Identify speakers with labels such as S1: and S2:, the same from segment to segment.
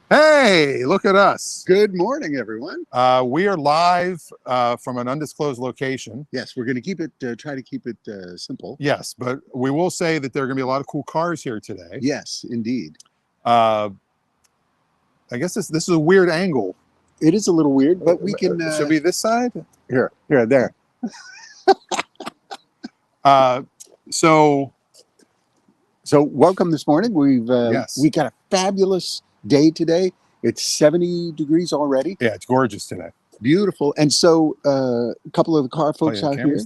S1: Hey, look at us.
S2: Good morning, everyone.
S1: We are live from an undisclosed location.
S2: Yes, we're going to keep it, try to keep it simple.
S1: Yes, but we will say that there are going to be a lot of cool cars here today.
S2: Yes, indeed.
S1: I guess this is a weird angle.
S2: It is a little weird, but we can...
S1: Should be this side?
S2: Here, there.
S1: So
S2: welcome this morning.
S1: Yes.
S2: We got a fabulous day today. It's 70 degrees already.
S1: Yeah, it's gorgeous today.
S2: Beautiful. And so a couple of the car folks out here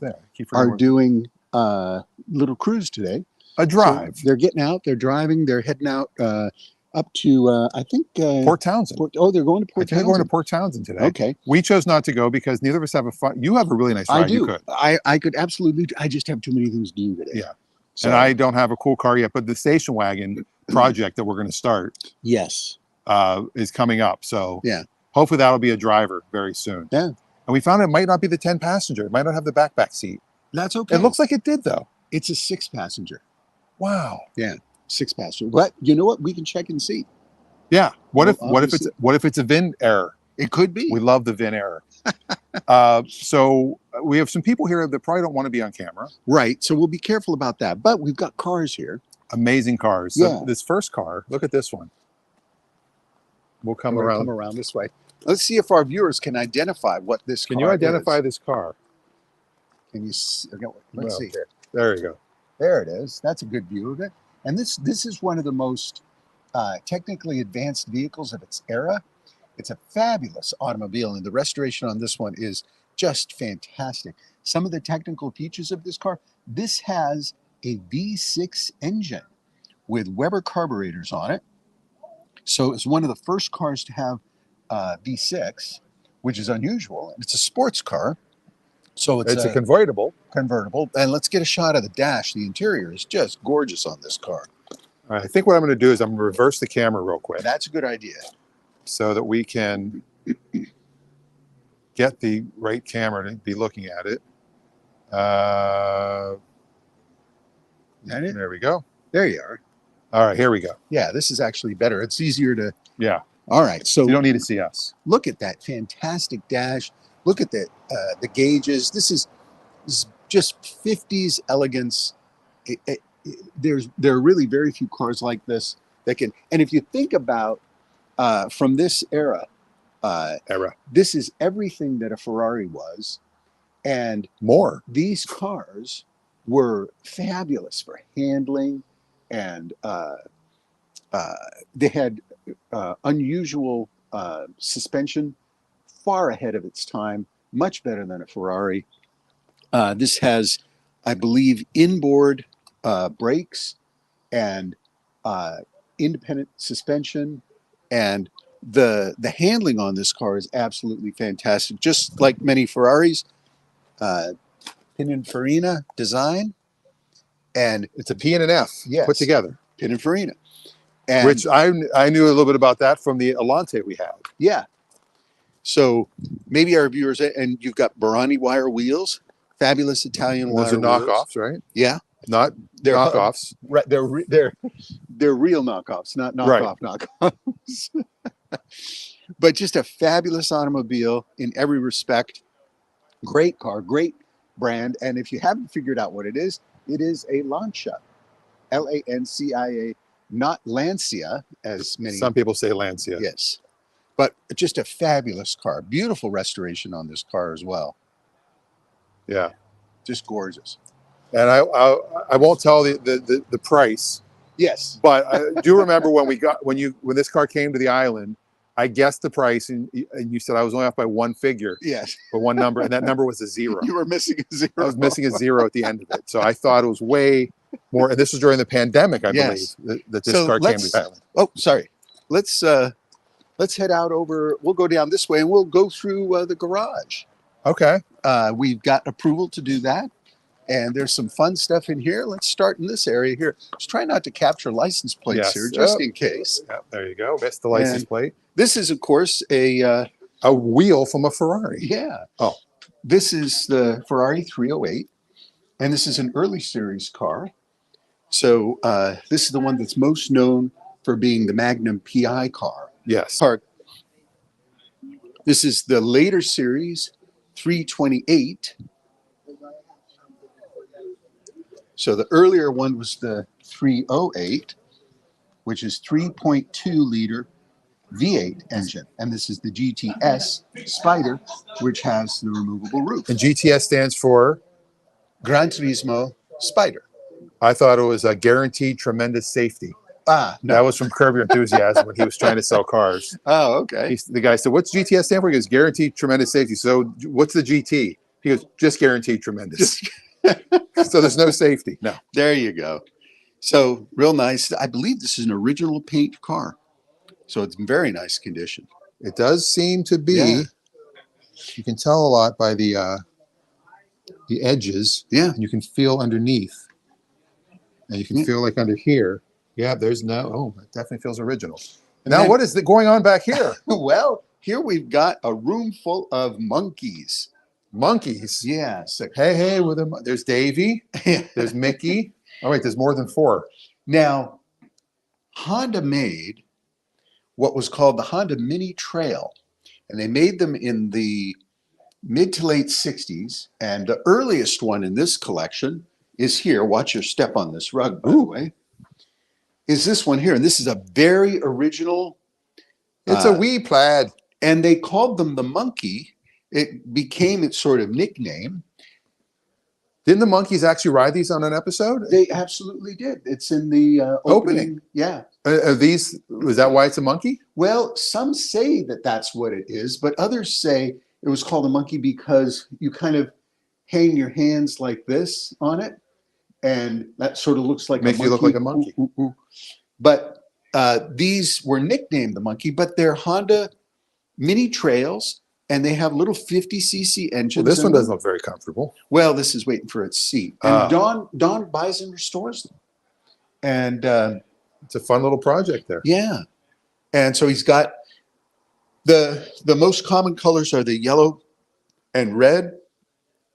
S2: are doing a little cruise today.
S1: A drive.
S2: So they're getting out, they're driving, they're heading out up to, I think...
S1: Port Townsend.
S2: They're going to Port Townsend.
S1: They're going to Port Townsend today.
S2: Okay.
S1: We chose not to go because neither of us have a fun... You have a really nice ride.
S2: I do.
S1: You could.
S2: I could absolutely... I just have too many things to do today.
S1: Yeah. So, and I don't have a cool car yet, but the station wagon project that we're going to start...
S2: Yes.
S1: Is coming up. So
S2: yeah,
S1: hopefully that'll be a driver very soon.
S2: Yeah.
S1: And we found it might not be the 10 passenger. It might not have the back seat.
S2: That's okay.
S1: It looks like it did though.
S2: It's a 6 passenger.
S1: Wow.
S2: Yeah, 6 passenger. But you know what? We can check and see.
S1: Yeah. What if it's a VIN error?
S2: It could be.
S1: We love the VIN error. So we have some people here that probably don't want to be on camera.
S2: Right. So we'll be careful about that. But we've got cars here.
S1: Amazing cars.
S2: Yeah.
S1: So this first car, look at this one. We'll come around
S2: this way. Let's see if our viewers can identify what this car is.
S1: Can you identify this car?
S2: Can you see? Let's see here.
S1: There you go.
S2: There it is. That's a good view of it. And this is one of the most technically advanced vehicles of its era. It's a fabulous automobile, and the restoration on this one is just fantastic. Some of the technical features of this car, this has a V6 engine with Weber carburetors on it. So it's one of the first cars to have V6, which is unusual. It's a sports car. So it's
S1: a convertible.
S2: And let's get a shot of the dash. The interior is just gorgeous on this car.
S1: All right, I think what I'm going to do is I'm going to reverse the camera real quick.
S2: That's a good idea.
S1: So that we can get the right camera to be looking at it. There we go.
S2: There you are.
S1: All right, here we go.
S2: Yeah, this is actually better. It's easier to...
S1: Yeah.
S2: All right, so...
S1: You don't need to see us.
S2: Look at that fantastic dash. Look at the gauges. This is just 50s elegance. There are really very few cars like this that can... And if you think about from this era, this is everything that a Ferrari was and
S1: more.
S2: These cars were fabulous for handling, and they had unusual suspension, far ahead of its time, much better than a Ferrari. This has, I believe, inboard brakes and independent suspension, and the handling on this car is absolutely fantastic. Just like many Ferraris, Pininfarina design. And
S1: it's a P and an F put together.
S2: Pininfarina.
S1: Which I knew a little bit about that from the Alante we had.
S2: Yeah. So maybe our viewers, and you've got Barani wire wheels, fabulous Italian wire wheels.
S1: Those are knockoffs, right?
S2: Yeah.
S1: They're knockoffs.
S2: Right. They're real knockoffs, not knockoffs. But just a fabulous automobile in every respect. Great car, great brand. And if you haven't figured out what it is a Lancia. Lancia, not Lancia, as many.
S1: Some people say Lancia.
S2: Yes. But just a fabulous car. Beautiful restoration on this car as well.
S1: Yeah.
S2: Just gorgeous.
S1: And I won't tell the price.
S2: Yes.
S1: But I do remember when this car came to the island, I guessed the price, and you said I was only off by one figure.
S2: Yes.
S1: For one number, and that number was a 0.
S2: You were missing a 0.
S1: I was missing a 0 at the end of it. So I thought it was way more. And this was during the pandemic, I believe, that this car came to the island.
S2: Oh, sorry. Let's head out over. We'll go down this way, and we'll go through the garage.
S1: Okay.
S2: We've got approval to do that. And there's some fun stuff in here. Let's start in this area here. Let's try not to capture license plates here, just in case.
S1: Yeah, there you go. That's the license plate.
S2: This is, of course, a
S1: wheel from a Ferrari.
S2: Yeah.
S1: Oh.
S2: This is the Ferrari 308, and this is an early series car. So this is the one that's most known for being the Magnum PI car.
S1: Yes.
S2: Park. This is the later series, 328. So the earlier one was the 308, which is 3.2 liter V8 engine. And this is the GTS Spider, which has the removable roof.
S1: And GTS stands for?
S2: Gran Turismo Spider.
S1: I thought it was a guaranteed tremendous safety.
S2: Ah, no.
S1: That was from Curb Your Enthusiasm when he was trying to sell cars.
S2: Oh, okay.
S1: The guy said, "What's GTS stand for?" He goes, "Guaranteed tremendous safety." So, what's the GT? He goes, "Just guaranteed tremendous." So there's no safety. No.
S2: There you go. So real nice. I believe this is an original paint car. So it's in very nice condition.
S1: It does seem to be.
S2: Yeah.
S1: You can tell a lot by the edges.
S2: Yeah.
S1: And you can feel underneath. And you can feel like under here. Yeah, there's no. Oh, it definitely feels original. And now, what is going on back here?
S2: Well, here we've got a room full of monkeys.
S1: Monkeys?
S2: Yeah. So,
S1: hey, there's Davy. There's Mickey. Oh, wait, there's more than 4.
S2: Now, Honda made what was called the Honda Mini Trail. And they made them in the mid to late 60s. And the earliest one in this collection is here. Watch your step on this rug, by the way. Is this one here. And this is a very original.
S1: It's a wee plaid.
S2: And they called them the Monkey. It became its sort of nickname.
S1: Didn't the monkeys actually ride these on an episode?
S2: They absolutely did. It's in the opening. Yeah.
S1: Are these, was that why it's a monkey?
S2: Well, some say that that's what it is, but others say it was called a monkey because you kind of hang your hands like this on it. And that sort of looks like
S1: Makes you look like a monkey.
S2: Ooh, ooh, ooh. But these were nicknamed the Monkey, but they're Honda Mini Trails, and they have little 50cc engines.
S1: Well, this one doesn't look very comfortable.
S2: Well, this is waiting for its seat. And Don buys and restores them. And
S1: it's a fun little project there.
S2: Yeah. And so he's got the most common colors are the yellow and red.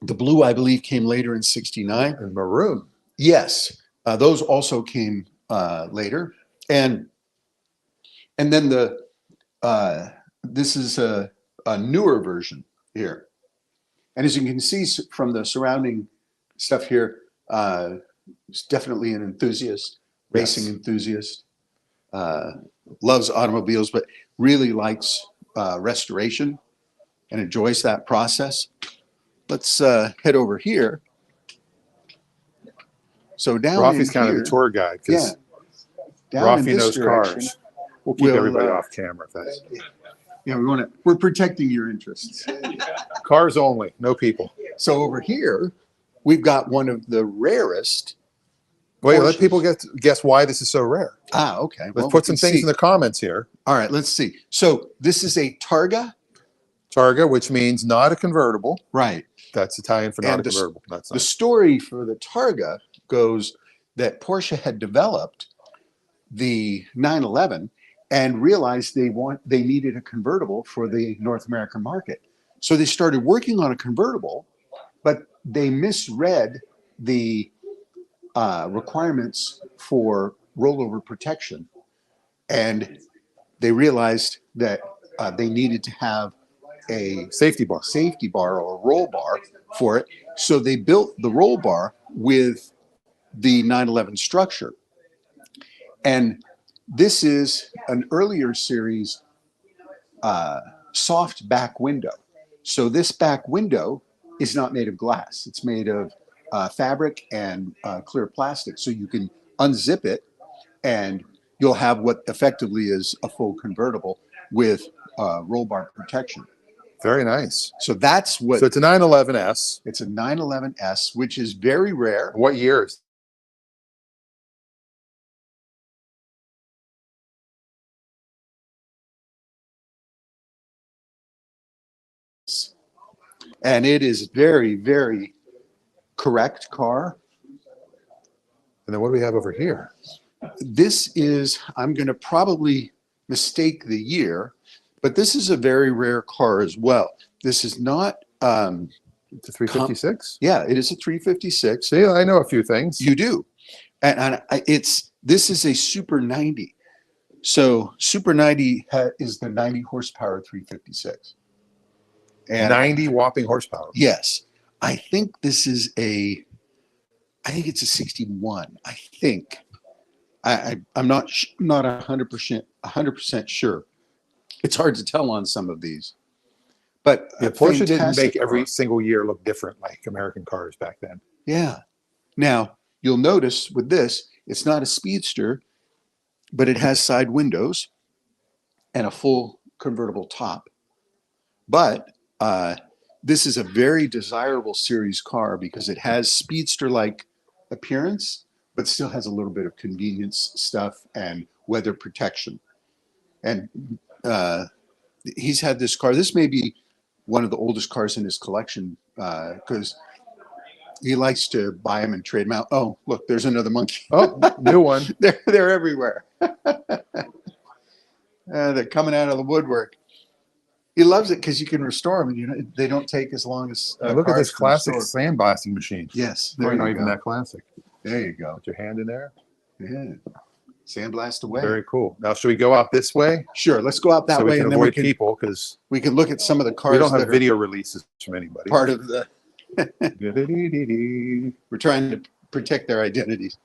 S2: The blue, I believe, came later in 69.
S1: And maroon.
S2: Yes. Those also came later. And then this is a newer version here. And as you can see from the surrounding stuff here, it's definitely an enthusiast, racing enthusiast, loves automobiles, but really likes restoration and enjoys that process. Let's head over here. So down
S1: Raffi's
S2: in
S1: kind
S2: here,
S1: of the tour guide because Raffi knows cars. We'll keep everybody off camera. If that's...
S2: Yeah, we're protecting your interests.
S1: Cars only, no people.
S2: So over here, we've got one of the rarest.
S1: Wait,
S2: Porsches.
S1: let people guess why this is so rare.
S2: Ah, okay.
S1: Let's put some things in the comments here.
S2: All right, let's see. So this is a Targa.
S1: Targa, which means not a convertible.
S2: Right.
S1: That's Italian for not a convertible. That's
S2: the story for the Targa goes that Porsche had developed the 911 and realized they needed a convertible for the North American market. So they started working on a convertible, but they misread the requirements for rollover protection. And they realized that they needed to have a
S1: safety bar
S2: or a roll bar for it. So they built the roll bar with the 911 structure. And this is an earlier series soft back window. So this back window is not made of glass. It's made of fabric and clear plastic. So you can unzip it and you'll have what effectively is a full convertible with roll bar protection.
S1: Very nice.
S2: So that's what.
S1: So it's a 911S.
S2: It's a 911S, which is very rare.
S1: What years?
S2: And it is very, very correct car.
S1: And then what do we have over here?
S2: This is, I'm going to probably mistake the year, but this is a very rare car as well. This is not.
S1: It's a 356?
S2: Yeah, it is a 356.
S1: See, I know a few things.
S2: You do. And this is a Super 90. So Super 90 is the 90 horsepower 356. And
S1: 90 whopping horsepower.
S2: yes, I think this is I think it's a 61. I think. I'm not 100% sure. It's hard to tell on some of these, but
S1: Yeah,
S2: a
S1: Porsche didn't
S2: fantastic
S1: make every
S2: car.
S1: single year look different like American cars back then.
S2: Yeah. Now you'll notice with this, it's not a speedster, but it has side windows and a full convertible top. But this is a very desirable series car because it has speedster-like appearance, but still has a little bit of convenience stuff and weather protection. And he's had this car. This may be one of the oldest cars in his collection because he likes to buy them and trade them out. Oh, look, there's another monkey.
S1: Oh, new one.
S2: They're everywhere. They're coming out of the woodwork. He loves it because you can restore them, and they don't take as long as.
S1: And look at
S2: cars
S1: this
S2: to
S1: classic
S2: restore.
S1: sandblasting machine.
S2: Yes,
S1: Probably not even that classic.
S2: There you go.
S1: Put your hand in there.
S2: Yeah. Sandblast away.
S1: Very cool. Now, should we go out this way
S2: Sure. Let's go out that
S1: so we
S2: way,
S1: can
S2: and then we
S1: avoid
S2: can
S1: people because
S2: we can look at some of the cars
S1: we don't
S2: that
S1: have
S2: are
S1: video releases from anybody.
S2: part of the.
S1: We're
S2: We're trying to protect their identities.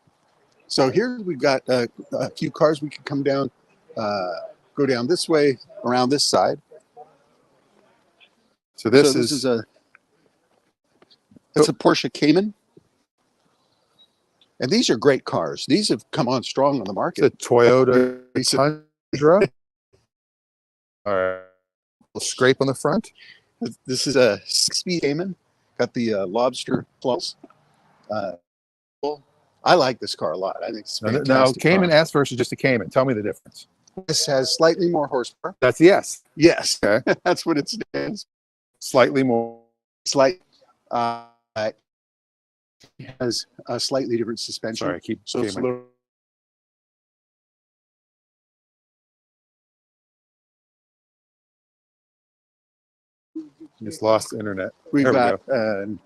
S2: So here we've got a few cars. We can come down, go down this way, around this side.
S1: So this
S2: So
S1: is
S2: it's a Porsche Cayman. And these are great cars. These have come on strong on the
S1: a
S2: market.
S1: Toyota
S2: Recent-
S1: Tundra. All right. Little scrape on the front.
S2: This is a 6-speed Cayman. Got the lobster claws. I like this car a lot. I think it's a
S1: Now,
S2: fantastic
S1: Cayman
S2: car.
S1: S versus just a Cayman. Tell me the difference.
S2: This has slightly more horsepower.
S1: That's the S.
S2: Yes,
S1: Okay.
S2: that's what it stands.
S1: Slightly more.
S2: Slight. It has a slightly different suspension.
S1: Sorry, I keep
S2: So it's a
S1: Cayman.
S2: little.
S1: Just lost internet.
S2: We've
S1: There we
S2: got an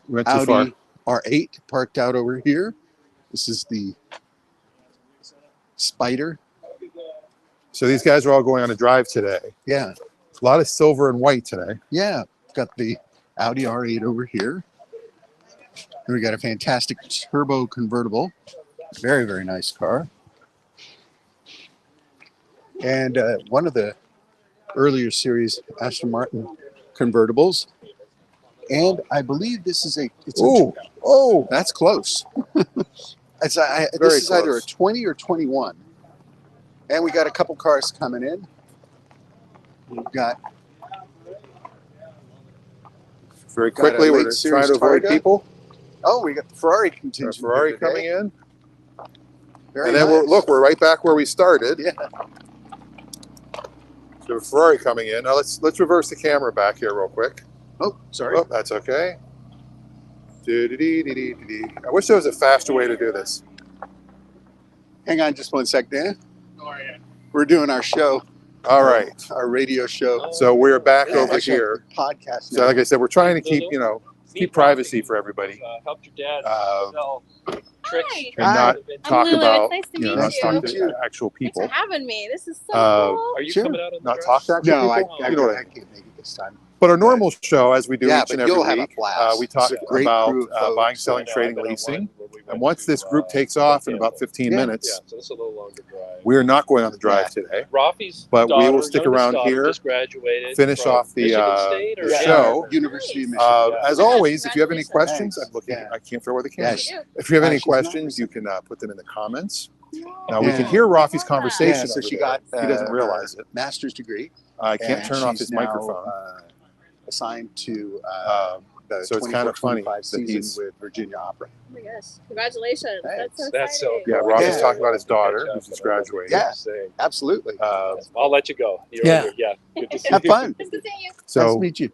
S1: We went too far.
S2: Audi R8 parked out over here. This is the Spider.
S1: So these guys are all going on a drive today.
S2: Yeah,
S1: A lot of silver and white today.
S2: yeah. Got the Audi R8 over here. And we got a fantastic turbo convertible. Very, very nice car. And one of the earlier series Aston Martin convertibles. And I believe this is
S1: Oh,
S2: that's close. This
S1: Very
S2: is either a
S1: close.
S2: 20 or 21. And we got a couple cars coming in. We've got
S1: very
S2: Got a
S1: quickly, we're
S2: late
S1: trying
S2: series
S1: to avoid
S2: Targa.
S1: people.
S2: we got the Ferrari
S1: Our
S2: contingent.
S1: Ferrari
S2: here today.
S1: coming in.
S2: Very
S1: And then
S2: nice.
S1: we're right back where we started.
S2: Yeah.
S1: So Ferrari coming in. Now let's reverse the camera back here real quick.
S2: Oh, sorry.
S1: Oh, that's okay. Do-do-dee-dee-dee-dee-dee. I wish there was a faster way to do this.
S2: Hang on just one sec, Dan. We're doing our show,
S1: All right.
S2: our radio show.
S1: So we're back
S2: Yeah,
S1: over
S2: actually,
S1: here.
S2: Podcast.
S1: So
S2: now.
S1: like I said, we're trying to keep privacy for everybody
S3: Helped your dad
S1: Uh,
S3: sell tricks.
S4: Hi.
S1: and
S2: Hi.
S1: not
S4: I'm
S1: talk
S4: Lulu.
S1: about,
S4: It's nice to
S1: you know,
S4: meet
S1: not
S4: you.
S1: talk
S2: Nice to meet
S1: to
S2: you.
S1: actual
S4: Thanks
S1: people.
S4: for having me. This is so cool.
S3: Are you
S2: Sure.
S3: coming out on the
S1: Not
S3: drive?
S1: talk to actual
S2: No, I,
S1: people.
S2: I,
S1: You know what
S2: I
S1: I mean.
S2: can't make it this time.
S1: But our normal show, as we do
S2: Yeah,
S1: each and
S2: but
S1: every
S2: you'll have a
S1: week,
S2: blast.
S1: we talk
S2: It's a great
S1: about
S2: crew of folks.
S1: buying, selling,
S3: Yeah,
S1: trading,
S3: I've been on
S1: leasing.
S3: one where we went
S1: And once
S3: to,
S1: this group takes off in
S3: Tampa.
S1: about 15
S2: Yeah.
S1: minutes,
S3: Yeah, so it's a little longer drive.
S1: we are not going on the drive today.
S3: Rafi's
S1: But we will
S3: daughter,
S1: stick
S3: youngest
S1: around
S3: daughter,
S1: here,
S3: just graduated
S1: finish
S3: from
S1: off the,
S3: Michigan State or
S1: the
S2: Yeah.
S1: show.
S2: University of
S3: Nice.
S2: Michigan.
S3: Yeah.
S1: As always, if you have any questions,
S2: Thanks.
S1: I'm looking.
S2: Yeah.
S1: I can't figure out where the camera.
S2: Yes.
S1: is. If you have any
S2: She's not
S1: questions, you can put them in the comments. Now
S2: Yeah.
S1: we can hear Rafi's conversation.
S2: Yeah, so
S1: over
S2: she
S1: there.
S2: got.
S1: He doesn't
S2: her
S1: realize it.
S2: Master's degree.
S1: I can't
S2: and
S1: turn off
S2: she's
S1: his
S2: now,
S1: microphone.
S2: Assigned to
S1: So
S2: the
S1: it's kind of funny
S2: 24-25
S1: that
S2: season
S1: he's-
S2: with Virginia Opera.
S4: Oh my gosh. Congratulations.
S2: Thanks.
S4: That's so
S3: That's
S4: exciting.
S3: so cool.
S1: Yeah, Rafi's
S2: Yeah.
S1: talking about his daughter, who's just graduated.
S2: Yeah.
S3: Saying.
S2: Absolutely.
S3: I'll let you go.
S2: Yeah.
S3: Yeah. Good to see
S2: Have
S3: you.
S2: fun.
S4: Nice to see you.
S2: Nice
S1: So
S2: to meet you.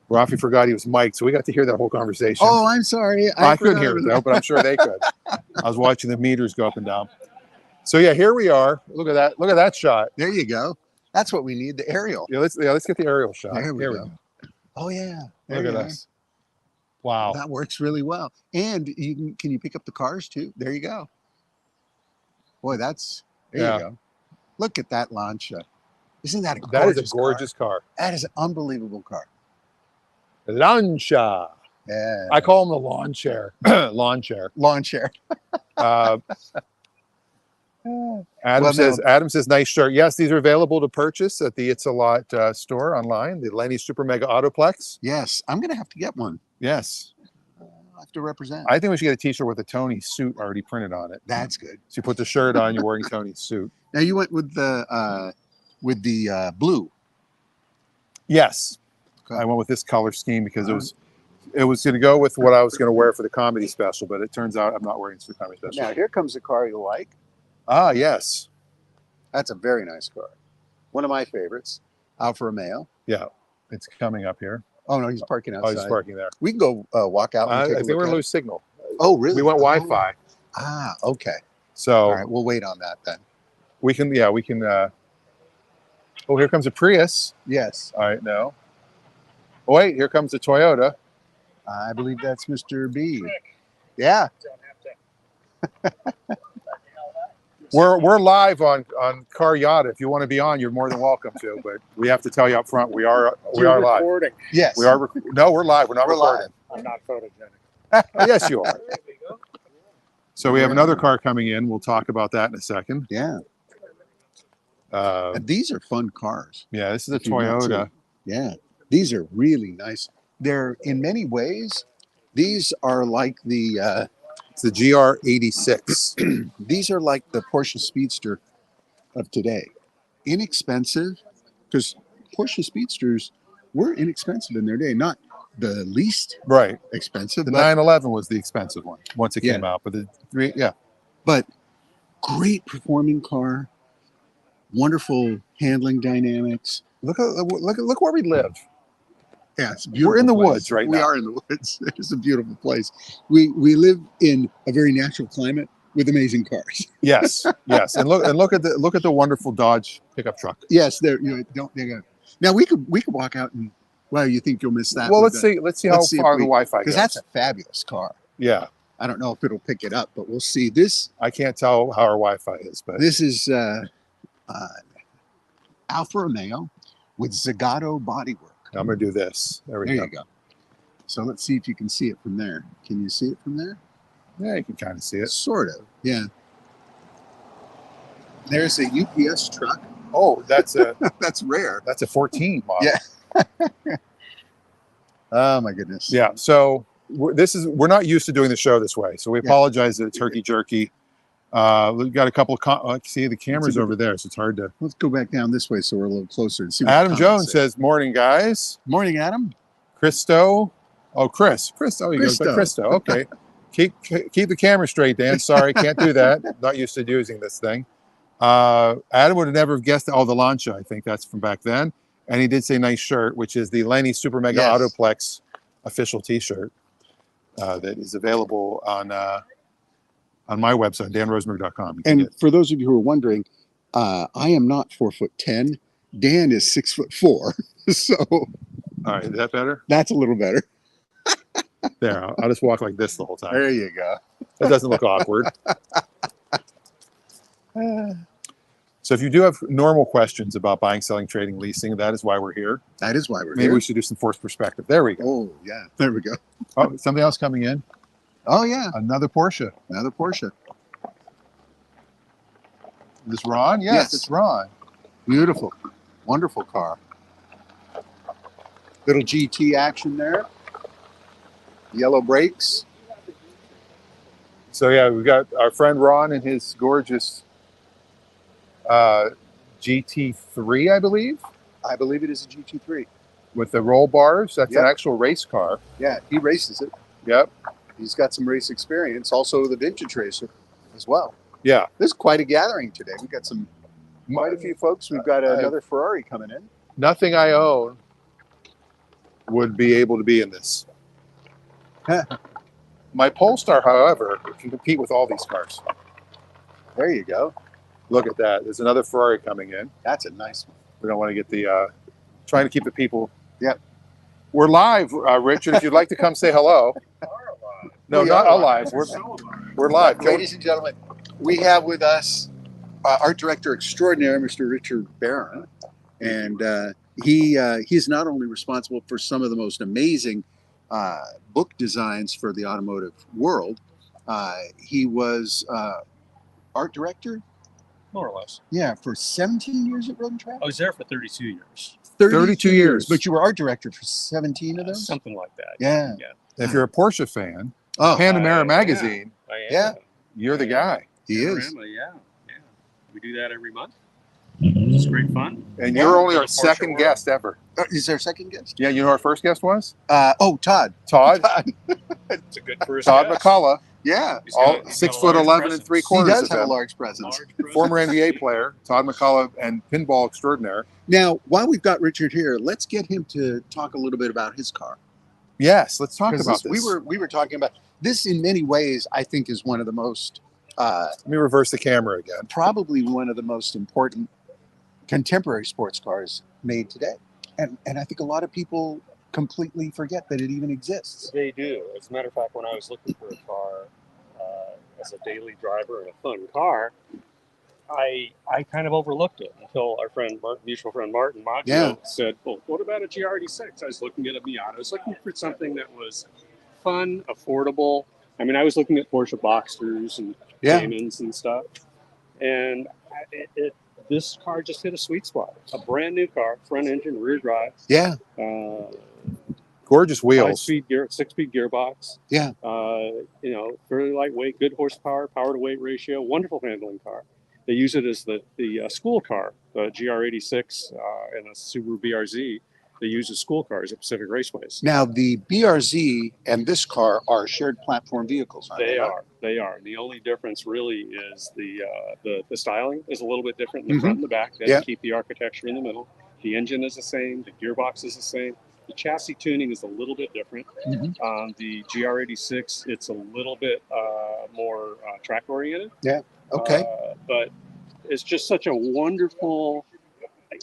S1: Rafi forgot he was mic'd, so we got to hear that whole conversation.
S2: Oh, I'm sorry.
S1: I couldn't
S2: forgot
S1: hear it
S2: about
S1: though, but I'm sure they could. I was watching the meters go up and down. So yeah, here we are. Look at that. Look at that shot.
S2: There you go. That's what we need. The aerial.
S1: Yeah, let's get the aerial shot.
S2: There we
S1: Here
S2: go. Oh yeah. There
S1: Look
S2: you
S1: at
S2: are.
S1: us. Wow.
S2: That works really well. And can you pick up the cars too? There you go. Boy, there
S1: Yeah.
S2: you go. Look at that Lancia. Isn't that a
S1: That is
S2: gorgeous
S1: a gorgeous car.
S2: That is an unbelievable car.
S1: Lancia.
S2: Yeah.
S1: I call them the lawn chair. Lawn chair.
S2: Lawn chair.
S1: Uh, Adam
S2: Well,
S1: says,
S2: now-
S1: Adam says, nice shirt. Yes, these are available to purchase at the It's a Lot store online, the Lenny Super Mega Autoplex.
S2: Yes, I'm going to have to get one.
S1: Yes.
S2: I'll have to represent.
S1: I think we should get a t-shirt with a Tony suit already printed on it.
S2: That's good.
S1: So you put the shirt on, you're wearing Tony's suit.
S2: Now you went with the blue.
S1: Yes.
S2: Okay.
S1: I went with this color scheme because it was going to go with what I was going to wear for the comedy special, but it turns out I'm not wearing it for the comedy special.
S2: Now here comes a car you like.
S1: Ah, yes.
S2: That's a very nice car. One of my favorites. Alfa Romeo.
S1: Yeah. It's coming up here.
S2: Oh no, he's parking
S1: Oh,
S2: outside.
S1: he's parking there.
S2: We can go walk out. And
S1: I
S2: take a
S1: think
S2: look
S1: we're going
S2: at
S1: to
S2: it.
S1: lose signal.
S2: Oh really?
S1: We went
S2: Oh.
S1: Wi-Fi.
S2: Ah, okay.
S1: So
S2: All right, we'll wait on that then.
S1: we can, oh, here comes a Prius.
S2: Yes,
S1: All right, no. Oh, wait, here comes a Toyota.
S2: I believe that's Mr. B. Yeah.
S1: We're live on CarYada. If you want to be on, you're more than welcome to. But we have to tell you up front, we are live.
S3: Recording.
S2: Yes.
S1: We are. No, we're live. We're not
S2: We're
S1: recording.
S3: I'm not photogenic.
S1: Oh, yes, you are. So we have another car coming in. We'll talk about that in a second.
S2: Yeah. And these are fun cars.
S1: Yeah, this is a
S2: If you want to.
S1: Toyota.
S2: Yeah. These are really nice. They're in many ways. These are like the.
S1: It's the GR86.
S2: These are like the Porsche Speedster of today. Inexpensive, because Porsche Speedsters were inexpensive in their day. Not the least
S1: Right.
S2: expensive,
S1: The
S2: but
S1: 911 was the expensive one once it came
S2: Yeah.
S1: out. But the three, yeah.
S2: but great performing car, wonderful handling dynamics.
S1: Look where we live.
S2: Yeah, it's a beautiful.
S1: We're in the
S2: place.
S1: woods right
S2: We
S1: now.
S2: are in the woods. It's a beautiful place. We live in a very natural climate with amazing cars.
S1: Yes, yes. And look at the wonderful Dodge pickup truck.
S2: Yes, there. You know, don't they go. Now we could walk out and. Well, you think you'll miss that?
S1: Well,
S2: with
S1: let's
S2: the-
S1: see. Let's see
S2: let's
S1: how
S2: see if
S1: far
S2: we-
S1: the Wi-Fi goes.
S2: because that's a fabulous car.
S1: Yeah,
S2: I don't know if it'll pick it up, but we'll see. This
S1: I can't tell how our Wi-Fi is, but
S2: is Alfa Romeo with Zagato bodywork.
S1: I'm gonna do this. There we
S2: There
S1: go.
S2: you go. So let's see if you can see it from there. Can you see it from there?
S1: Yeah, you can kind of see it.
S2: Sort of. Yeah. There's a UPS truck.
S1: Oh, that's a
S2: That's rare.
S1: 14 model.
S2: Yeah. Oh my goodness.
S1: Yeah. So we're not used to doing the show this way, so we
S2: Yeah.
S1: apologize that it's herky jerky. We've got a couple of see the cameras over there, so it's hard to.
S2: Let's go back down this way so we're a little closer and see what
S1: Adam
S2: the comments
S1: Jones
S2: say.
S1: says, "Morning, guys."
S2: Morning, Adam.
S1: Christo. Oh, Chris. Oh, he goes by Christo. Okay. keep the camera straight, Dan. Sorry, can't do that. Not used to using this thing. Adam would have never guessed. Oh, the Lancia. I think that's from back then. And he did say nice shirt, which is the Lenny Super Mega
S2: Yes.
S1: Autoplex official T-shirt that is available on my website, danrosenberg.com. You can
S2: And
S1: get-
S2: for those of you who are wondering, I am not 4'10". Dan is 6'4", so
S1: all right, is that better?
S2: that's a little better.
S1: There, I'll just walk like this the whole time.
S2: There you go.
S1: That doesn't look awkward. So if you do have normal questions about buying, selling, trading, leasing, that is why we're here.
S2: That is why we're
S1: Maybe
S2: here.
S1: we should do some forced perspective. There we go.
S2: Oh yeah, there we go.
S1: Oh, something else coming in.
S2: Oh yeah,
S1: Another Porsche.
S2: another Porsche.
S1: Is this Ron? Yes,
S2: Yes.
S1: it's Ron.
S2: Beautiful, wonderful car. Little GT action there. Yellow brakes.
S1: So yeah, we've got our friend Ron and his gorgeous GT3, I believe,
S2: I believe it is a GT3.
S1: with the roll bars. That's an
S2: Yep.
S1: actual race car.
S2: Yeah, he races it.
S1: Yep.
S2: He's got some race experience. Also the vintage racer as well.
S1: Yeah.
S2: This is quite a gathering today. We've got quite a few folks. We've got another Ferrari coming in.
S1: Nothing I own would be able to be in this. My Polestar, however, can compete with all these cars.
S2: There you go.
S1: Look at that. There's another Ferrari coming in.
S2: That's a nice one.
S1: We don't want to get the trying to keep the people.
S2: Yep.
S1: We're live, Richard. If you'd like to come say hello. No,
S2: We
S1: not
S2: are
S1: alive. We're live.
S2: Ladies and gentlemen, we have with us art director extraordinaire, Mr. Richard Barron, and he's not only responsible for some of the most amazing book designs for the automotive world. He was art director,
S5: more or less.
S2: yeah, for 17 years at Road and Track.
S5: I was there for 32 years.
S1: 32 years.
S2: But you were art director for 17 of those?
S5: Something like that.
S2: Yeah.
S1: If you're a Porsche fan,
S2: Oh,
S1: Panamera
S5: I
S1: magazine,
S5: I am.
S2: Yeah.
S1: you're the guy.
S2: he is.
S5: Panorama, yeah. We do that every month. It's great fun.
S1: And
S2: Yeah.
S1: you're only our
S5: Porsche
S1: second
S5: world.
S1: guest ever.
S2: Is there a second guest?
S1: Yeah, you know who our first guest was?
S2: Oh, Todd.
S1: Todd.
S5: It's a good first
S1: Todd
S5: guess.
S1: McCullough.
S2: Yeah.
S5: He's got-
S1: All
S5: he's got a
S1: 6 foot
S5: large
S1: 11 and
S5: presence.
S1: 3/4
S2: He does
S1: of
S2: have a
S1: him.
S2: large presence.
S5: Large presence.
S1: Former NBA player, Todd McCullough, and pinball extraordinaire.
S2: Now, while we've got Richard here, let's get him to talk a little bit about his car.
S1: Yes, let's talk
S2: 'Cause
S1: about this.
S2: We were talking about this in many ways. I think is one of the most
S1: Let me reverse the camera again.
S2: probably one of the most important contemporary sports cars made today. And I think a lot of people completely forget that it even exists.
S5: They do. As a matter of fact, when I was looking for a car as a daily driver and a fun car, I kind of overlooked it until our friend, mutual friend Martin Maggio
S2: Yeah.
S5: said, "Well, what about a GR86?" I was looking at a Miata. I was looking for something that was fun, affordable. I mean, I was looking at Porsche Boxsters and
S2: Yeah.
S5: Caymans and stuff, and this car just hit a sweet spot. A brand new car, front engine, rear drive.
S2: Yeah.
S1: Gorgeous wheels.
S5: 6-speed gearbox.
S2: Yeah.
S5: Fairly lightweight, good horsepower, power to weight ratio, wonderful handling car. They use it as the school car, the GR86 and the Subaru BRZ. They use as school cars at Pacific Raceways.
S2: Now the BRZ and this car are shared platform vehicles. Aren't
S5: They
S2: not?
S5: are. They are. The only difference really is the styling is a little bit different in the front and the back. They
S2: Yeah.
S5: keep the architecture in the middle. The engine is the same. The gearbox is the same. The chassis tuning is a little bit different.
S2: Mhm.
S5: The GR86, it's a little bit more track oriented.
S2: Okay.
S5: But it's just such a wonderful,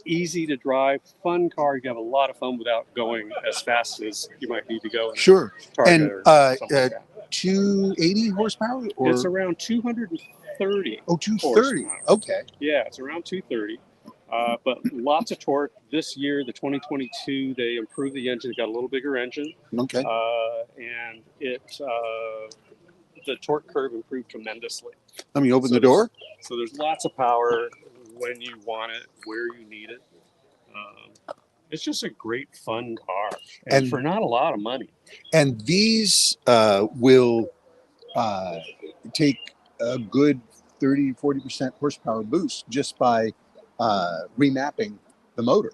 S5: easy to drive, fun car. You can have a lot of fun without going as fast as you might need to go. In a
S2: Sure.
S5: Targa
S2: And,
S5: or something like that.
S2: 280 horsepower or
S5: It's around 230.
S2: 230.
S5: horsepower.
S2: Okay.
S5: Yeah, it's around 230. But lots of torque. This year, the 2022, they improved the engine. It got a little bigger engine.
S2: Okay.
S5: And the torque curve improved tremendously.
S2: Let me open
S5: So
S2: the door.
S5: So there's lots of power when you want it, where you need it. It's just a great, fun car, and for not a lot of money.
S2: And these will take a good 30-40% horsepower boost just by remapping the motor.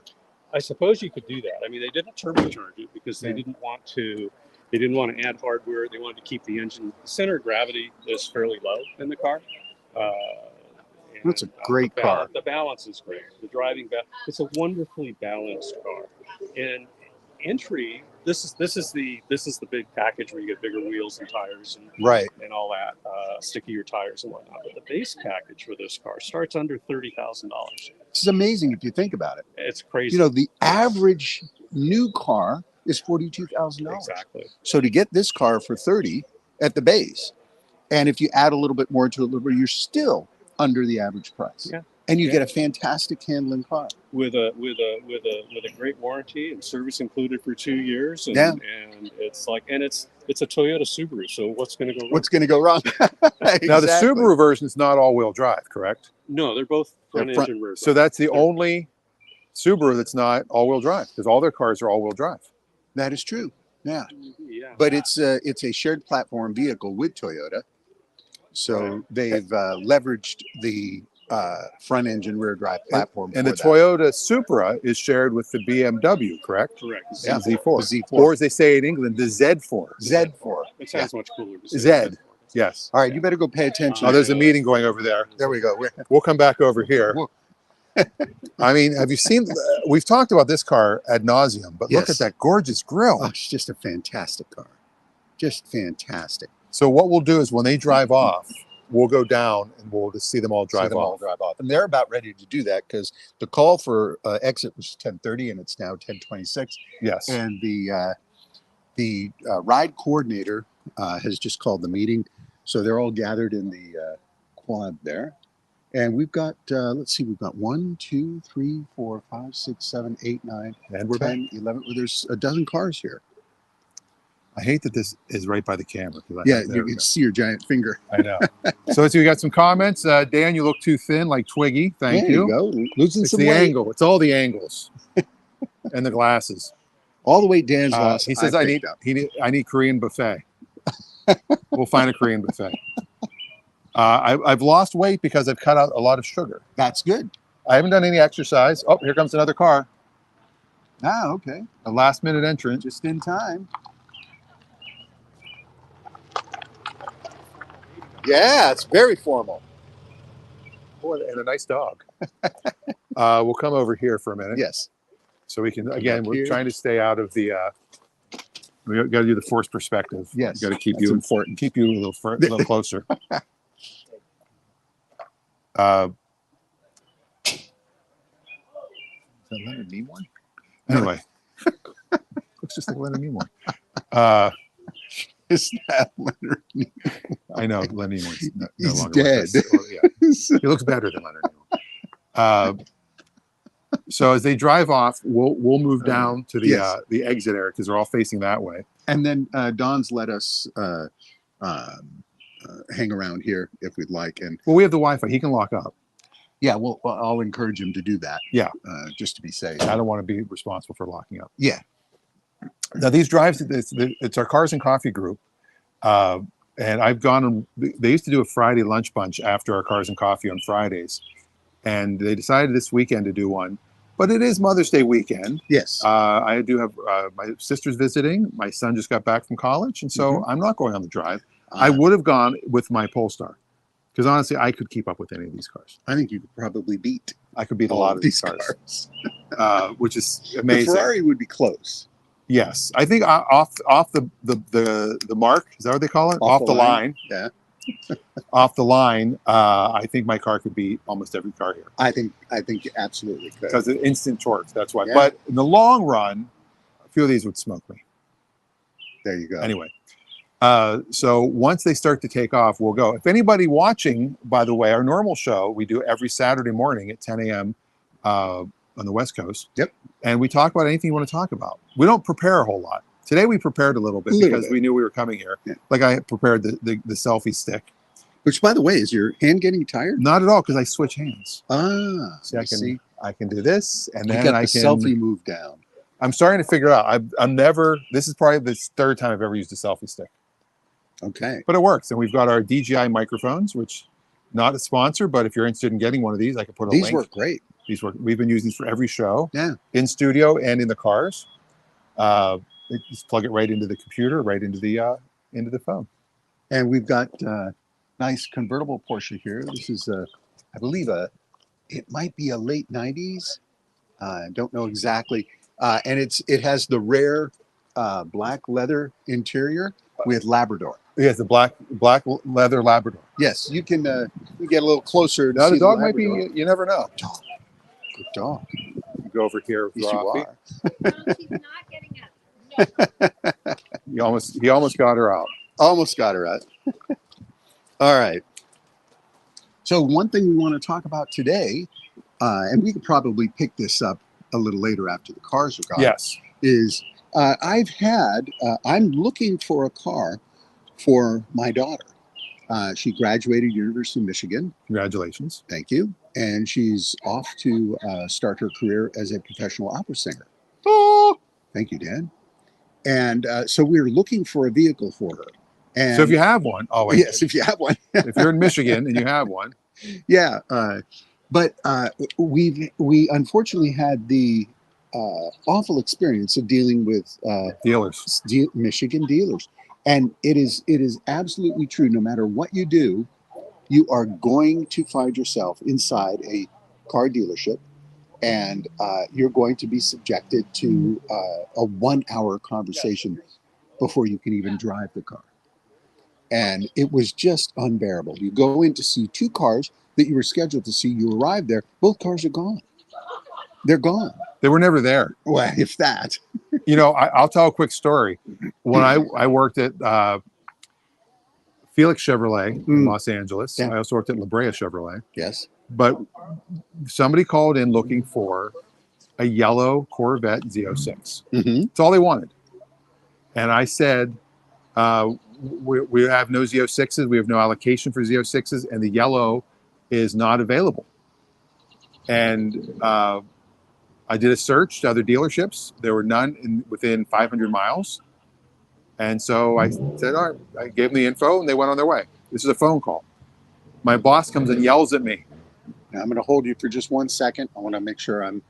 S5: I suppose you could do that. I mean, they didn't turbocharge it because they didn't want to. They didn't want to add hardware. They wanted to keep the engine. The center of gravity is fairly low in the car.
S2: That's a great car.
S5: The balance is great. The driving it's a wonderfully balanced car. And entry, this is the big package where you get bigger wheels and tires and
S2: Right.
S5: and all that, stickier tires and whatnot. But the base package for this car starts under $30,000.
S2: This is amazing if you think about it.
S5: It's crazy.
S2: You know, the average new car is $42,000.
S5: Exactly.
S2: So to get this car for 30 at the base, and if you add a little bit more to it, you're still under the average price.
S5: Yeah.
S2: And you
S5: Yeah.
S2: get a fantastic handling car.
S5: With a great warranty and service included for 2 years. And,
S2: Yeah.
S5: and it's a Toyota Subaru. So what's going to go wrong?
S2: What's going to go wrong?
S1: Now, the Subaru version is not all-wheel drive, correct?
S5: No, they're both front
S2: They're front-
S5: engine rear.
S1: So that's the
S5: They're-
S1: only Subaru that's not all-wheel drive, because all their cars are all-wheel drive.
S2: That is true. Yeah.
S5: Yeah.
S2: But it's a shared platform vehicle with Toyota. So they've leveraged the front engine rear drive platform.
S1: And the
S2: for that.
S1: Toyota Supra is shared with the BMW, correct?
S5: Correct.
S2: Yeah.
S1: Z4.
S2: The Z4.
S1: Or as they say in England, the Z4.
S2: Z4.
S5: It sounds much cooler to say.
S1: Zed. Yes.
S2: All right, you better go pay attention.
S1: Oh, there's a meeting going over there.
S2: There we go.
S1: We'll come back over here. I mean, have you seen? We've talked about this car ad nauseum, but look
S2: Yes.
S1: at that gorgeous grille.
S2: Oh, it's just a fantastic car. Just fantastic.
S1: So what we'll do is when they drive off, we'll go down and we'll just see them all
S2: See
S1: drive
S2: them all
S1: off.
S2: drive off. And they're about ready to do that because the call for exit was 10:30 and it's now 10:26.
S1: Yes.
S2: And the ride coordinator has just called the meeting. So they're all gathered in the quad there. And we've got, let's see, we've got 1, 2, 3, 4, 5, 6, 7, 8, 9,
S1: And we're back.
S2: 10, 11. Well, there's a dozen cars here.
S1: I hate that this is right by the camera.
S2: Yeah,
S1: There
S2: you
S1: we
S2: can
S1: go.
S2: see your giant finger.
S1: I know. So we got some comments. Dan, you look too thin, like Twiggy. Thank
S2: There
S1: you.
S2: go. Losing
S1: It's
S2: some
S1: the
S2: weight.
S1: angle. It's all the angles and the glasses.
S2: All the weight Dan's lost.
S1: He says
S2: I
S1: I need Korean buffet. We'll find a Korean buffet. I've lost weight because I've cut out a lot of sugar.
S2: That's good.
S1: I haven't done any exercise. Oh, here comes another car.
S2: Ah, okay.
S1: A last minute entrant.
S2: Just in time. Yeah, it's very formal.
S1: Oh, and a nice dog. We'll come over here for a minute.
S2: Yes.
S1: So we can, again,
S2: Up
S1: we're
S2: here.
S1: trying to stay out of the, we got to do the forced perspective.
S2: Yes.
S1: Got to keep
S2: That's
S1: you
S2: important.
S1: keep you a little closer. Is that Leonard Nimoy? Anyway, looks just like Leonard Nimoy.
S2: Is that Leonard?
S1: I know Leonard Nimoy's no
S2: He's
S1: longer with
S2: dead.
S1: us. Well, yeah. He looks better than Leonard Nimoy. So as they drive off, we'll move down to the
S2: Yes.
S1: the exit area because they're all facing that way.
S2: And then Don's let us hang around here if we'd like. And
S1: Well, we have the Wi-Fi. He can lock up.
S2: yeah, well, I'll encourage him to do that.
S1: Yeah.
S2: Just to be safe.
S1: I don't want to be responsible for locking up.
S2: Yeah.
S1: Now these drives, it's our Cars and Coffee group, and I've gone. They used to do a Friday lunch bunch after our Cars and Coffee on Fridays, and they decided this weekend to do one. But it is Mother's Day weekend.
S2: Yes.
S1: I do have my sister's visiting. My son just got back from college, and so I'm not going on the drive. I would have gone with my Polestar, because honestly, I could keep up with any of these cars.
S2: I think you could probably beat
S1: I could beat a
S2: all
S1: lot of these cars, which is
S2: The
S1: amazing.
S2: Ferrari would be close.
S1: Yes, I think off the mark, is that what they call it? Off the line.
S2: Yeah.
S1: Off the line. I think my car could beat almost every car here
S2: I think you absolutely could.
S1: because of instant torque. That's why.
S2: Yeah.
S1: But in the long run, a few of these would smoke me.
S2: There you go.
S1: Anyway, so once they start to take off, we'll go. If anybody watching, by the way, our normal show we do every Saturday morning at 10 a.m. On the West Coast.
S2: Yep.
S1: And we talk about anything you want to talk about. We don't prepare a whole lot. Today we prepared a little bit because we knew we were coming here.
S2: Yeah.
S1: Like I prepared the selfie stick.
S2: Which, by the way, is your hand getting tired?
S1: Not at all, because I switch hands.
S2: Ah,
S1: See, I can do this, and
S2: You
S1: then
S2: got
S1: I
S2: the
S1: can.
S2: selfie move down.
S1: I'm starting to figure out. I'm never. This is probably the third time I've ever used a selfie stick,
S2: Okay.
S1: but it works. And we've got our DJI microphones, which not a sponsor, but if you're interested in getting one of these, I can put a
S2: These
S1: link.
S2: work great.
S1: These work. We've been using these for every show.
S2: Yeah.
S1: In studio and in the cars. Just plug it right into the computer, right into the phone.
S2: And we've got nice convertible Porsche here. This is I believe it might be a late 90s. I don't know exactly. And it has the rare black leather interior with Labrador.
S1: Yes, the black leather Labrador.
S2: Yes, you can you get a little closer. To
S1: Now
S2: see
S1: the dog might be.
S2: Labrador.
S1: You never know.
S2: Good dog.
S1: You go over here with
S2: Yes, you
S1: Raffi.
S2: are.
S4: No, she's not getting out. No.
S1: He almost got her out.
S2: Almost got her out. All right. So one thing we want to talk about today, and we could probably pick this up a little later after the cars are gone.
S1: Yes.
S2: Is I'm looking for a car for my daughter. She graduated University of Michigan.
S1: Congratulations.
S2: Thank you. And she's off to start her career as a professional opera singer.
S1: Oh.
S2: Thank you, Dan. And so we're looking for a vehicle for her. And
S1: So if you have one, oh wait,
S2: yes, if you have one.
S1: if you're in Michigan and you have one,
S2: Yeah. But we unfortunately had the awful experience of dealing with
S1: dealers.
S2: Michigan dealers. And it is absolutely true. No matter what you do, you are going to find yourself inside a car dealership, and you're going to be subjected to a 1 hour conversation before you can even drive the car. And it was just unbearable. You go in to see two cars that you were scheduled to see. You arrive there, both cars are gone. They're gone.
S1: They were never there.
S2: Well, if that.
S1: You know, I'll tell a quick story. When I worked at Felix Chevrolet in Los Angeles,
S2: Yeah.
S1: I also worked at La Brea Chevrolet.
S2: Yes.
S1: But somebody called in looking for a yellow Corvette Z06.
S2: Mm-hmm.
S1: That's all they wanted. And I said, we have no Z06s. We have no allocation for Z06s, and the yellow is not available. And I did a search to other dealerships. There were none within 500 miles. And so I said, all right, I gave them the info, and they went on their way. This is a phone call. My boss comes and yells at me.
S2: Now I'm going to hold you for just 1 second. I want to make sure I'm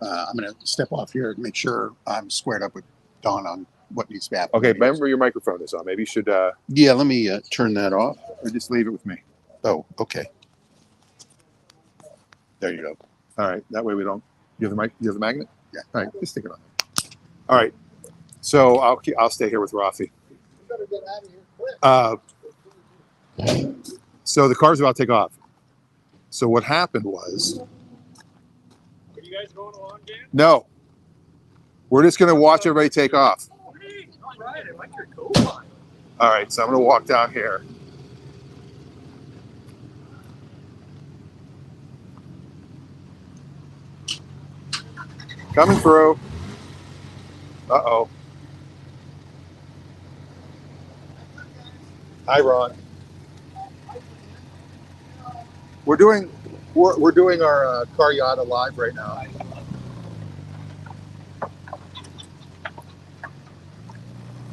S2: going to step off here and make sure I'm squared up with Don on what needs to happen.
S1: Okay, remember your microphone is on. Maybe you should
S2: Yeah, let me turn that off.
S1: or just leave it with me.
S2: Oh, okay. There you go.
S1: All right, that way we don't. You have the mic. You have the magnet.
S2: Yeah.
S1: All right, just stick it on there. All right. So I'll stay here with Raffi. So the car's about to take off. So what happened was,
S3: Are you guys going along, Dan?
S1: no, we're just gonna watch everybody take off.
S3: Hey, all right, I like your coat.
S1: All right, so I'm gonna walk down here. Coming through. Uh-oh. Hi, Ron. We're doing our CarYada live right now.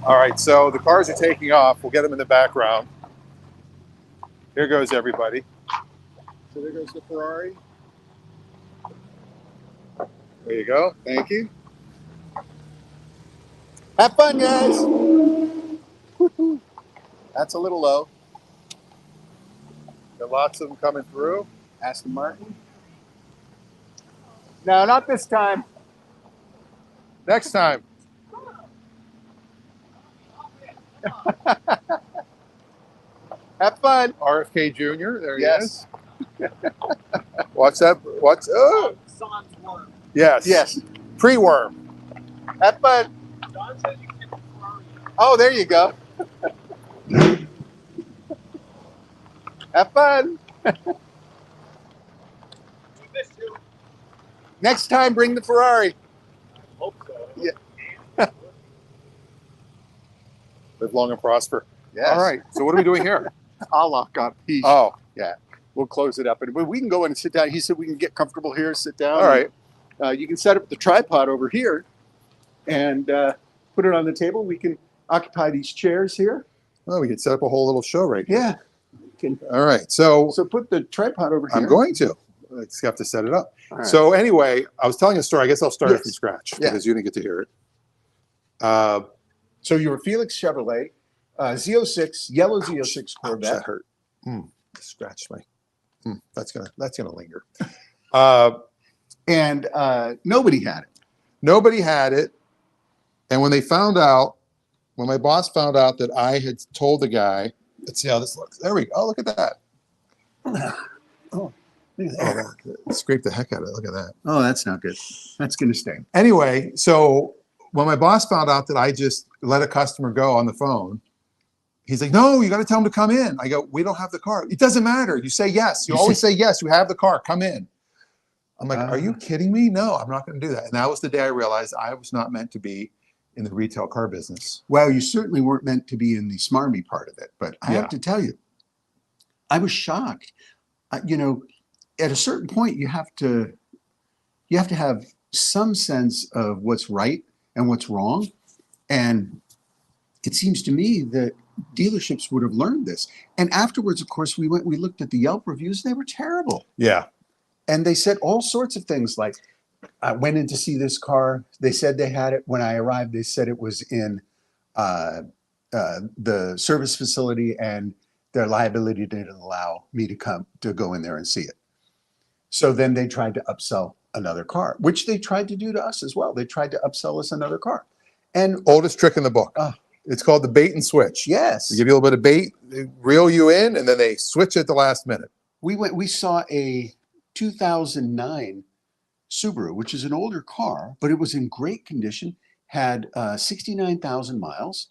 S1: All right, so the cars are taking off. We'll get them in the background. Here goes everybody. So there goes the Ferrari. There you go. Thank you.
S2: Have fun, guys. That's a little low.
S1: Got lots of them coming through.
S2: Aston Martin. No, not this time.
S1: Next time.
S2: Have fun.
S1: RFK Jr. There he
S2: Yes.
S1: is. What's that? What's
S3: Son's worm.
S1: yes.
S2: Yes.
S1: Pre-worm.
S2: Have fun.
S3: Don says you can get the Ferrari.
S2: Oh, there you go. Have fun.
S3: We miss you.
S2: Next time, bring the Ferrari.
S3: Hope so.
S2: Yeah.
S1: Live long and prosper.
S2: Yes.
S1: All right. So what are we doing here?
S2: I'll lock up.
S1: Oh,
S2: We'll close it up. And we can go in and sit down. He said we can get comfortable here, sit down.
S1: all right.
S2: You can set up the tripod over here and put it on the table. We can occupy these chairs here.
S1: Well, we could set up a whole little show right here.
S2: Yeah.
S1: All right. So
S2: So put the tripod over here.
S1: I'm going to. I just have to set it up.
S2: All right.
S1: So anyway, I was telling a story. I guess I'll start it
S2: Yes.
S1: from scratch
S2: Yeah.
S1: because you didn't get to hear it.
S2: So you were Felix Chevrolet, Z06, yellow Z06
S1: Ouch,
S2: Corvette.
S1: that hurt. Scratched my. That's gonna linger.
S2: And nobody had it.
S1: Nobody had it, and when my boss found out that I had told the guy, let's see how this looks. There we go. Oh, look at that.
S2: Oh, look at
S1: Oh,
S2: that.
S1: that scraped the heck out of it. Look at that.
S2: Oh, that's not good. That's going to sting.
S1: Anyway, so when my boss found out that I just let a customer go on the phone, he's like, no, you got to tell him to come in. I go, we don't have the car. It doesn't matter. You say yes. You always say yes. You have the car. Come in. I'm like, are you kidding me? No, I'm not going to do that. And that was the day I realized I was not meant to be in the retail car business.
S2: Well, you certainly weren't meant to be in the smarmy part of it. But I have to tell you, I was shocked. At a certain point, you have to have some sense of what's right and what's wrong. And it seems to me that dealerships would have learned this. And afterwards, of course, we looked at the Yelp reviews. They were terrible.
S1: Yeah.
S2: And they said all sorts of things like, I went in to see this car. They said they had it. When I arrived, they said it was in the service facility and their liability didn't allow me to go in there and see it. So then they tried to upsell another car, which they tried to do to us as well. They tried to upsell us another car. And
S1: Oldest trick in the book. It's called the bait and switch.
S2: yes,
S1: They give you a little bit of bait, they reel you in, and then they switch at the last minute.
S2: we saw a 2009 Subaru, which is an older car, but it was in great condition, had 69,000 miles.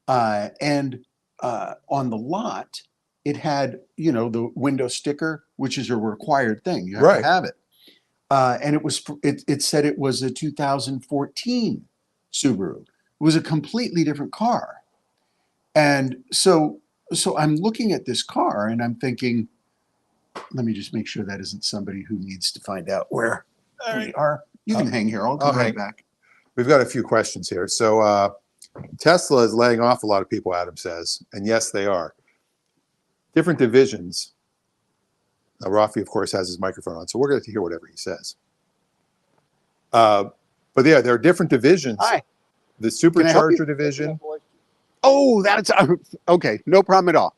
S2: And on the lot, it had, the window sticker, which is a required thing. You have
S1: Right.
S2: to have it. And it said it was a 2014 Subaru. It was a completely different car. And so I'm looking at this car and I'm thinking, let me just make sure that isn't somebody who needs to find out where we are. You can hang here. I'll come right back.
S1: We've got a few questions here. So Tesla is laying off a lot of people, Adam says. And yes, they are. Different divisions. Now, Raffi, of course, has his microphone on, so we're going to hear whatever he says. But yeah, there are different divisions.
S2: Hi.
S1: The supercharger division.
S2: Oh, that's okay. No problem at all.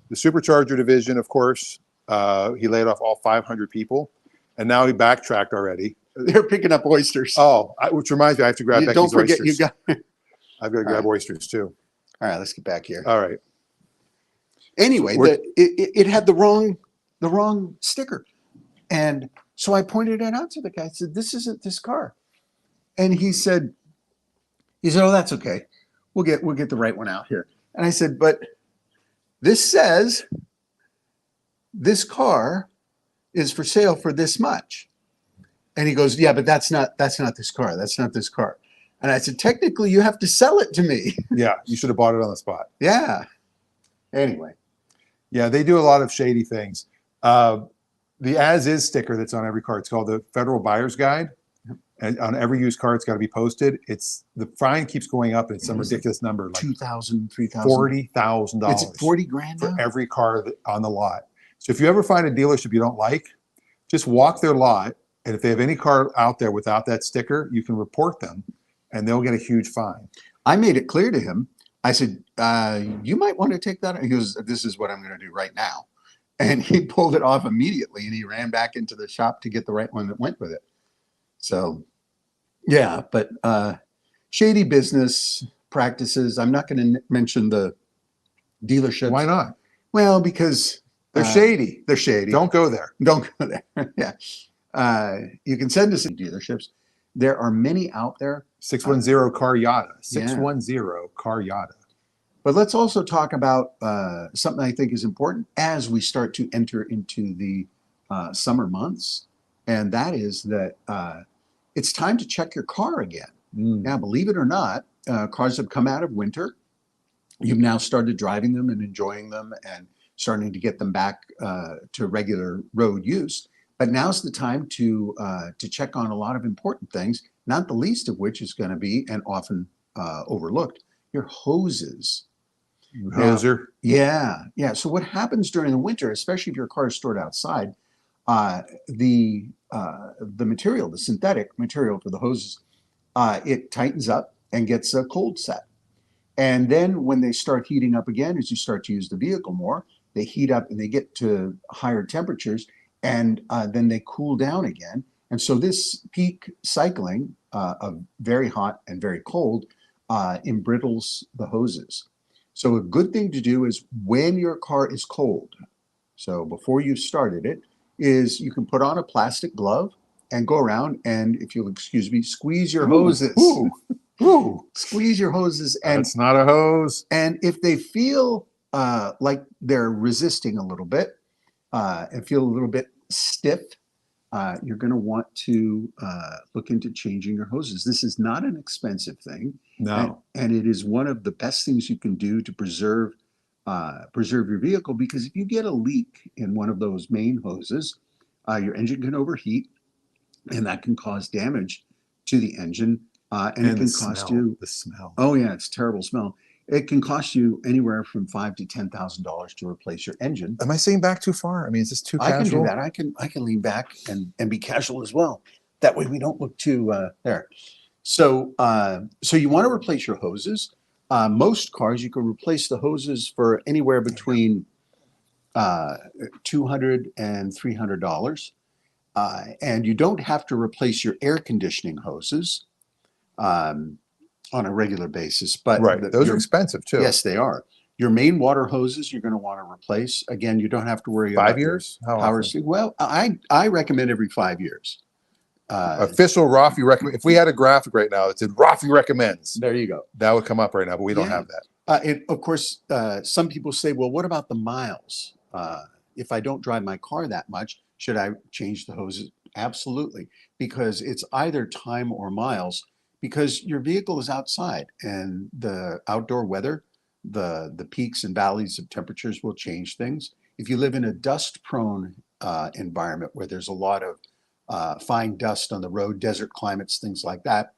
S1: The supercharger division, of course, he laid off all 500 people, and now he backtracked already.
S2: They're picking up oysters.
S1: Oh, which reminds me, I have to grab Becky's
S2: don't forget,
S1: oysters.
S2: you got.
S1: I've got to grab oysters too.
S2: All right, let's get back here.
S1: All right.
S2: Anyway, it had the wrong sticker, and so I pointed it out to the guy. I said, "This isn't this car," and he said, "Oh, that's okay. We'll get the right one out here." And I said, "But this says this car is for sale for this much." And he goes, "Yeah, but that's not this car. That's not this car." And I said, "Technically, you have to sell it to me."
S1: Yeah, you should have bought it on the spot.
S2: Yeah. Anyway.
S1: Yeah, they do a lot of shady things. The as-is sticker that's on every car, it's called the Federal Buyer's Guide. And on every used car, it's got to be posted. The fine keeps going up, and it's some ridiculous number, like
S2: $2,000, $3,000,
S1: $40,000.
S2: It's $40,000
S1: for every car on the lot. So if you ever find a dealership you don't like, just walk their lot, and if they have any car out there without that sticker, you can report them, and they'll get a huge fine.
S2: I made it clear to him. I said, "You might want to take that." He goes, "This is what I'm going to do right now," and he pulled it off immediately, and he ran back into the shop to get the right one that went with it. So, yeah, but shady business practices. I'm not going to mention the dealerships.
S1: Why not?
S2: Well, because
S1: they're shady.
S2: They're shady.
S1: Don't go there.
S2: Don't go there. Yeah. You can send us to dealerships. There are many out there.
S1: 610 CarYada. 610 CarYada.
S2: But let's also talk about something I think is important as we start to enter into the summer months. And that is that it's time to check your car again. Now, believe it or not, cars have come out of winter. You've now started driving them and enjoying them and starting to get them back to regular road use. But now's the time to check on a lot of important things, not the least of which is going to be, and often overlooked, your hoses.
S1: Hoser.
S2: Yeah. So what happens during the winter, especially if your car is stored outside, the material, the synthetic material for the hoses, it tightens up and gets a cold set. And then when they start heating up again, as you start to use the vehicle more, they heat up and they get to higher temperatures, and then they cool down again. And so this peak cycling of very hot and very cold embrittles the hoses. So a good thing to do is when your car is cold, so before you've started it, is you can put on a plastic glove and go around and, if you'll excuse me, squeeze your hoses.
S1: Ooh.
S2: Squeeze your hoses. And
S1: it's not a hose.
S2: And if they feel like they're resisting a little bit and feel a little bit stiff, you're going to want to look into changing your hoses. This is not an expensive thing.
S1: No.
S2: And it is one of the best things you can do to preserve your vehicle, because if you get a leak in one of those main hoses, your engine can overheat, and that can cause damage to the engine. And it can cost you
S1: the smell.
S2: Oh yeah, it's a terrible smell. It can cost you anywhere from $5,000 to $10,000 to replace your engine.
S1: Am I saying back too far? I mean, is this too casual?
S2: I can do that. I can lean back and be casual as well. That way we don't look too there. So you want to replace your hoses. Most cars you can replace the hoses for anywhere between $200 and $300, and you don't have to replace your air conditioning hoses on a regular basis. But
S1: right, those are expensive too.
S2: Yes, they are. Your main water hoses you're going to want to replace. Again, you don't have to worry about
S1: 5 years. How often?
S2: Well, I recommend every 5 years.
S1: Official Raffi recommend. If we had a graphic right now that said Raffi recommends,
S2: there you go.
S1: That would come up right now, but we don't have that.
S2: Of course, some people say, well, what about the miles? If I don't drive my car that much, should I change the hoses? Absolutely, because it's either time or miles, because your vehicle is outside and the outdoor weather, the peaks and valleys of temperatures will change things. If you live in a dust-prone environment where there's a lot of fine dust on the road, desert climates, things like that,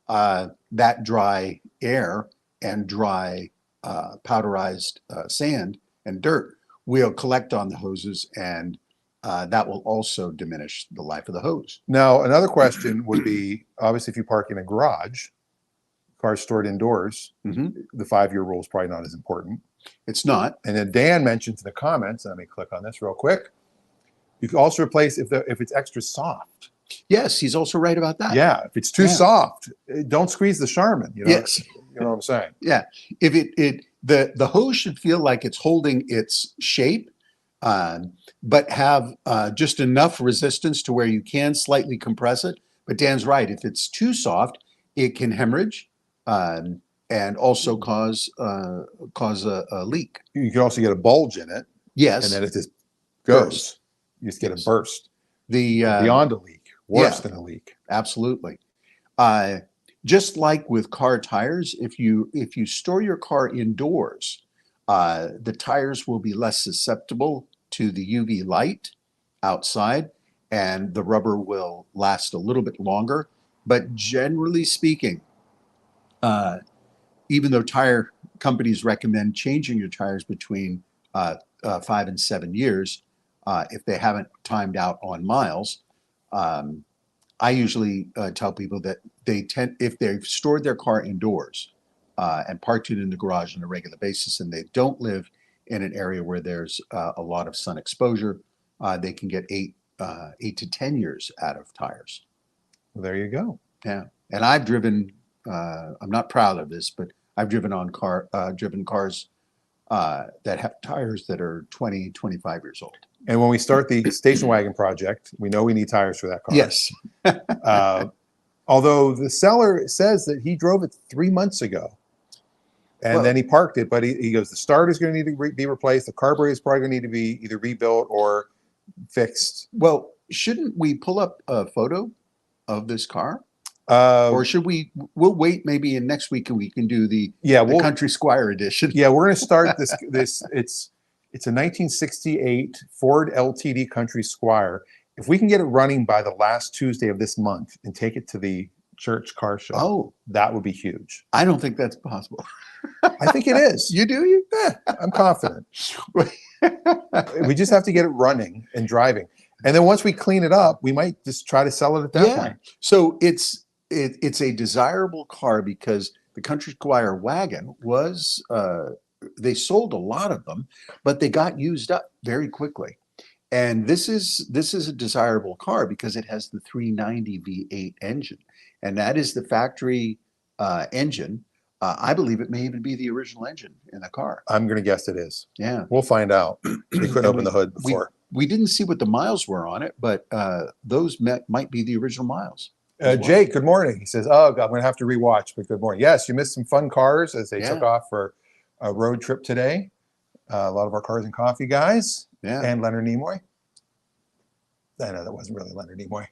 S2: that dry air and dry powderized sand and dirt will collect on the hoses, and that will also diminish the life of the hose.
S1: Now, another question would be, obviously, if you park in a garage, cars stored indoors, the 5-year rule is probably not as important.
S2: It's not.
S1: And then Dan mentioned in the comments, and let me click on this real quick, you can also replace if it's extra soft.
S2: Yes, he's also right about that.
S1: Yeah, if it's too soft, don't squeeze the Charmin. You know?
S2: Yes.
S1: You know what I'm saying?
S2: Yeah. If the hose should feel like it's holding its shape, but have just enough resistance to where you can slightly compress it. But Dan's right. If it's too soft, it can hemorrhage and also cause a leak.
S1: You can also get a bulge in it.
S2: Yes.
S1: And then it just goes.
S2: Burst.
S1: You just get a burst.
S2: Beyond
S1: a leak. Worse than a leak.
S2: Absolutely. Just like with car tires, if you store your car indoors, the tires will be less susceptible to the UV light outside, and the rubber will last a little bit longer. But generally speaking, even though tire companies recommend changing your tires between 5 and 7 years, if they haven't timed out on miles, I usually tell people that if they've stored their car indoors and parked it in the garage on a regular basis, and they don't live in an area where there's a lot of sun exposure, they can get 8 to 10 years out of tires.
S1: Well, there you go.
S2: Yeah, and I've driven. I'm not proud of this, but I've driven cars that have tires that are 20, 25 years old.
S1: And when we start the station wagon project, we know we need tires for that car.
S2: Yes.
S1: Although the seller says that he drove it 3 months ago, and then he parked it, but he goes, the starter's going to need to be replaced. The carburetor is probably going to need to be either rebuilt or fixed.
S2: Well, shouldn't we pull up a photo of this car? Or should we'll wait maybe in next week and we can do the Country Squire edition.
S1: Yeah, we're going to start this. It's a 1968 Ford LTD Country Squire. If we can get it running by the last Tuesday of this month and take it to the church car show, that would be huge.
S2: I don't think that's possible.
S1: I think it is.
S2: You do?
S1: Yeah, I'm confident. We just have to get it running and driving. And then once we clean it up, we might just try to sell it at that point.
S2: So it's a desirable car because the Country Squire wagon was, they sold a lot of them, but they got used up very quickly. And this is a desirable car because it has the 390 V8 engine, and that is the factory engine. I believe it may even be the original engine in the car.
S1: I'm going to guess it is.
S2: Yeah.
S1: We'll find out. They couldn't open the hood before.
S2: We didn't see what the miles were on it, but those might be the original miles.
S1: Jake, good morning. He says, oh, God, I'm going to have to rewatch, but good morning. Yes, you missed some fun cars as they took off for a road trip today. A lot of our Cars and Coffee guys and Leonard Nimoy. I know that wasn't really Leonard Nimoy.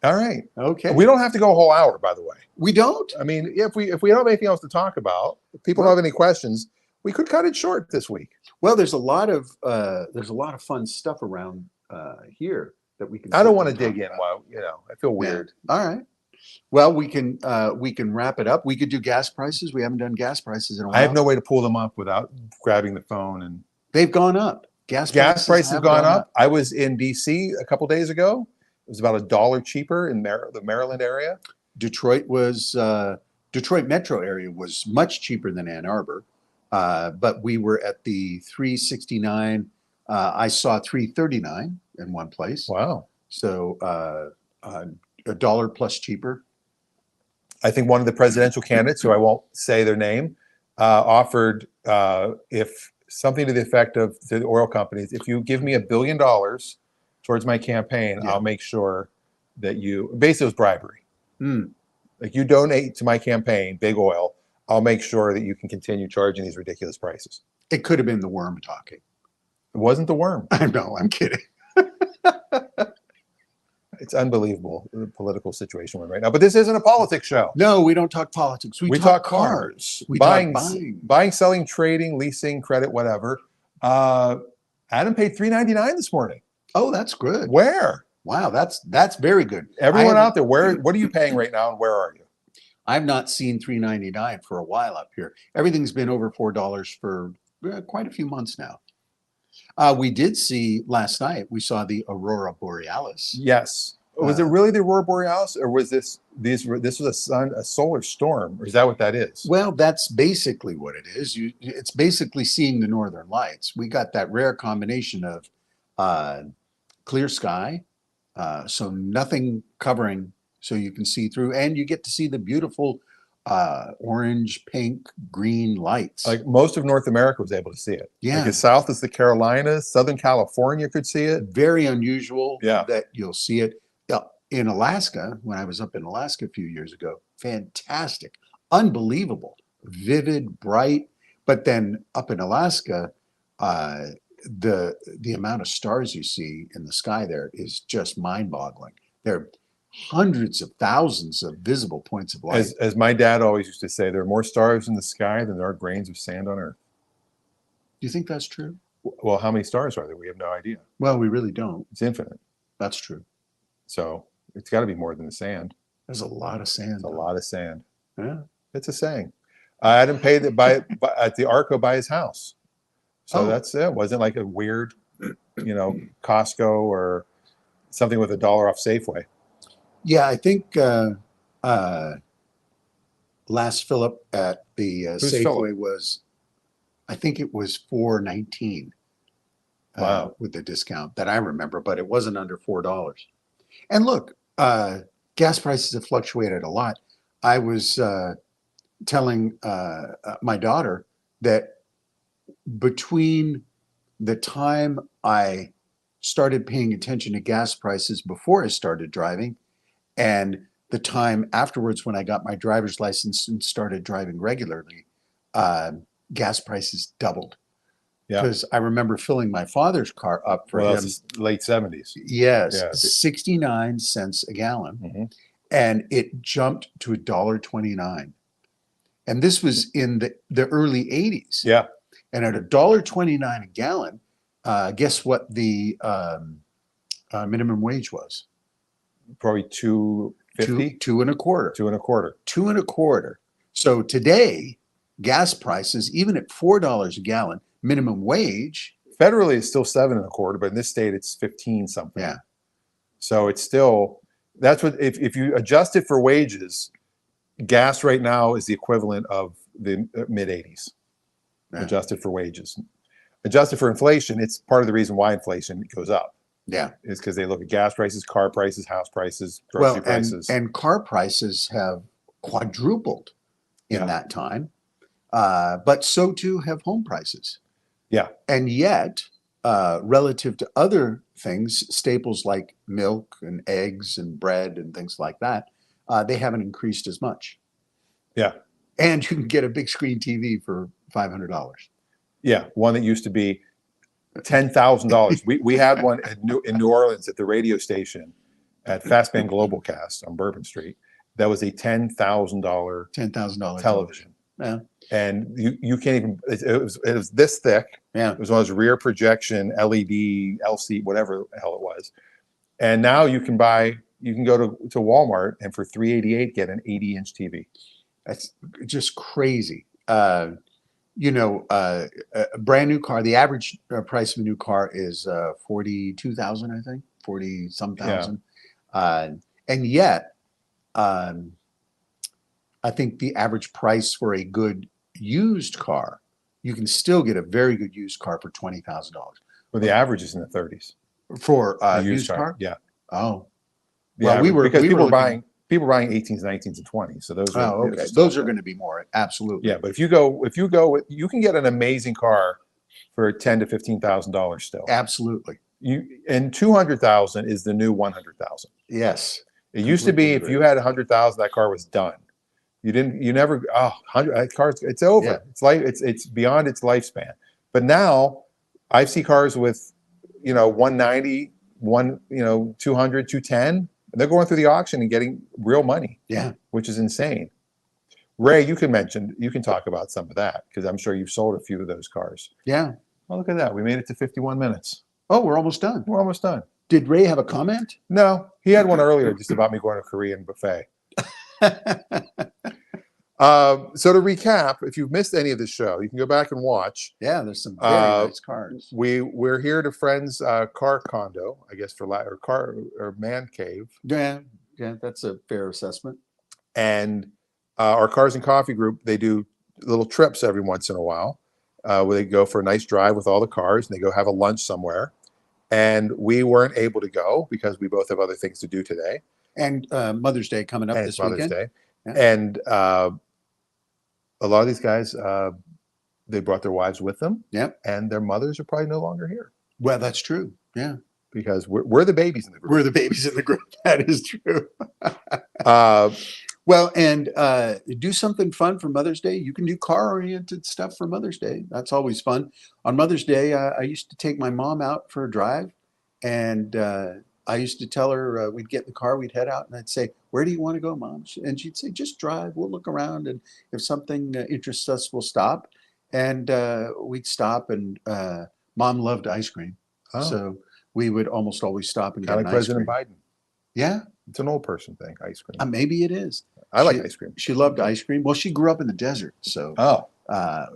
S1: All right.
S2: Okay.
S1: We don't have to go a whole hour, by the way.
S2: We don't?
S1: I mean, if we don't have anything else to talk about, if people don't have any questions, we could cut it short this week.
S2: Well, there's a lot of fun stuff around here that we can.
S1: I don't want to dig in while I feel weird.
S2: Yeah. All right. Well, we can wrap it up. We could do gas prices. We haven't done gas prices in a while.
S1: I have no way to pull them up without grabbing the phone, and
S2: they've gone up. Gas
S1: prices have gone up. I was in DC a couple days ago. It was about $1 cheaper in the Maryland area.
S2: Detroit metro area was much cheaper than Ann Arbor, but we were at the 369. I saw 339 in one place.
S1: Wow! So
S2: $1 plus cheaper.
S1: I think one of the presidential candidates, who I won't say their name, offered if something to the effect of to the oil companies, if you give me $1 billion towards my campaign, I'll make sure that you basically it was bribery. Like you donate to my campaign, Big Oil, I'll make sure that you can continue charging these ridiculous prices.
S2: It could have been the worm talking.
S1: It wasn't the worm.
S2: I know, I'm kidding.
S1: It's unbelievable, the political situation we're in right now. But this isn't a politics show.
S2: No, we don't talk politics. We talk cars. We
S1: buying,
S2: talk buying.
S1: buying, selling, trading, leasing, credit, whatever. Adam paid $3.99 this morning.
S2: Oh, that's good.
S1: Where?
S2: Wow, that's very good.
S1: Everyone out there, what are you paying right now and where are you?
S2: I've not seen $3.99 for a while up here. Everything's been over $4 for quite a few months now. We did see last night, we saw the Aurora Borealis.
S1: Yes. Was it really the Aurora Borealis, or was this was a solar storm, or is that what that is?
S2: Well, that's basically what it is. It's basically seeing the northern lights. We got that rare combination of clear sky, so nothing covering, so you can see through, and you get to see the beautiful orange, pink, green lights.
S1: Like most of North America was able to see it.
S2: Yeah.
S1: Like as south as the Carolinas, Southern California could see it.
S2: Very unusual
S1: Yeah.
S2: that you'll see it. In Alaska, when I was up in Alaska a few years ago, fantastic, unbelievable, vivid, bright. But then up in Alaska, the amount of stars you see in the sky there is just mind-boggling. There are hundreds of thousands of visible points of light.
S1: As my dad always used to say, there are more stars in the sky than there are grains of sand on Earth.
S2: Do you think that's true?
S1: Well, how many stars are there? We have no idea.
S2: Well, we really don't.
S1: It's infinite.
S2: That's true.
S1: So it's got to be more than the sand.
S2: There's a lot of sand.
S1: It's a lot of sand.
S2: Yeah.
S1: It's a saying. Adam paid it at the Arco by his house. So that's it. It wasn't like a weird, Costco or something with $1 off Safeway.
S2: Yeah, I think last Philip at the Safeway
S1: Philip?
S2: was, I think it was $4.19.
S1: Wow.
S2: With the discount that I remember, but it wasn't under $4. And look, gas prices have fluctuated a lot. I was telling my daughter that between the time I started paying attention to gas prices before I started driving and the time afterwards when I got my driver's license and started driving regularly, gas prices doubled.
S1: Yeah.
S2: Because I remember filling my father's car up for him.
S1: Late 70s.
S2: Yes,
S1: Yeah.
S2: 69 cents a gallon.
S1: Mm-hmm.
S2: And it jumped to $1.29. And this was in the early 80s.
S1: Yeah.
S2: And at $1.29 a gallon, guess what the minimum wage was?
S1: Probably $2.50.
S2: Two and a quarter.
S1: $2.25.
S2: So today, gas prices, even at $4 a gallon, minimum wage.
S1: Federally, it's still $7.25, but in this state, it's 15 something.
S2: Yeah.
S1: So it's still, that's what, if you adjust it for wages, gas right now is the equivalent of the mid 80s.
S2: Yeah.
S1: Adjusted for wages. Adjusted for inflation, it's part of the reason why inflation goes up.
S2: Yeah.
S1: Is because they look at gas prices, car prices, house prices, grocery prices.
S2: And car prices have quadrupled in that time. But so too have home prices.
S1: Yeah.
S2: And yet, relative to other things, staples like milk and eggs and bread and things like that, they haven't increased as much.
S1: Yeah.
S2: And you can get a big screen TV for $500.
S1: Yeah. One that used to be $10,000. We had one in New Orleans at the radio station at Fastband Globalcast on Bourbon Street. That was a $10,000
S2: television. Yeah.
S1: And you can't even, it was this thick.
S2: Yeah.
S1: It was one of those rear projection LED, LC, whatever the hell it was. And now you can go to Walmart and for $388 get an 80-inch TV.
S2: That's just crazy. A brand new car, the average price of a new car is $42,000, I think, 40 some thousand. Yeah. And yet, I think the average price for a good used car, you can still get a very good used car for $20,000.
S1: Well, the average is in the 30s.
S2: For a used car?
S1: Yeah.
S2: Oh.
S1: Well, people were buying 18s, 19s, and 20s. So those are
S2: okay. Those are going to be more, absolutely.
S1: Yeah, but if you go you can get an amazing car for $10,000 to $15,000 still.
S2: Absolutely.
S1: And $200,000 is the new $100,000.
S2: Yes.
S1: It used to be
S2: Completely
S1: if you
S2: agree.
S1: had 100,000, that car was done. You never, 100, that car's, it's over.
S2: Yeah.
S1: It's like, it's beyond its lifespan. But now I see cars with, 190, 200, 210, and they're going through the auction and getting real money,
S2: Yeah.
S1: which is insane. Ray, you can talk about some of that because I'm sure you've sold a few of those cars.
S2: Yeah.
S1: Oh, look at that. We made it to 51 minutes.
S2: Oh, we're almost done.
S1: We're almost done.
S2: Did Ray have a comment?
S1: No, he had one earlier just about me going to a Korean buffet. So to recap, if you've missed any of the show, you can go back and watch.
S2: Yeah, there's some very nice cars.
S1: We're here at a friend's car condo, I guess or car or man cave,
S2: Yeah, that's a fair assessment.
S1: and our Cars and Coffee group, they do little trips every once in a while where they go for a nice drive with all the cars and they go have a lunch somewhere. And we weren't able to go because we both have other things to do today.
S2: And Mother's Day coming up
S1: And
S2: this
S1: it's Mother's
S2: weekend.
S1: Day.
S2: Yeah.
S1: And a lot of these guys, they brought their wives with them.
S2: Yep.
S1: And their mothers are probably no longer here
S2: Well, that's true. Yeah.
S1: because we're the babies in the group.
S2: We're the babies in the group. That is true.
S1: Uh,
S2: Well, and do something fun for Mother's Day. You can do car-oriented stuff for Mother's Day. That's always fun. On Mother's Day, I used to take my mom out for a drive, and I used to tell her we'd get in the car, we'd head out, and I'd say, "Where do you want to go, Mom?" And she'd say, "Just drive. We'll look around, and if something interests us, we'll stop." And we'd stop, and Mom loved ice cream, so we would almost always stop and get
S1: kind
S2: an
S1: of
S2: ice
S1: President
S2: cream.
S1: Biden.
S2: Yeah,
S1: It's an old person thing, ice cream.
S2: maybe it is.
S1: I like ice cream.
S2: She loved ice cream. Well, she grew up in the desert, so
S1: Oh,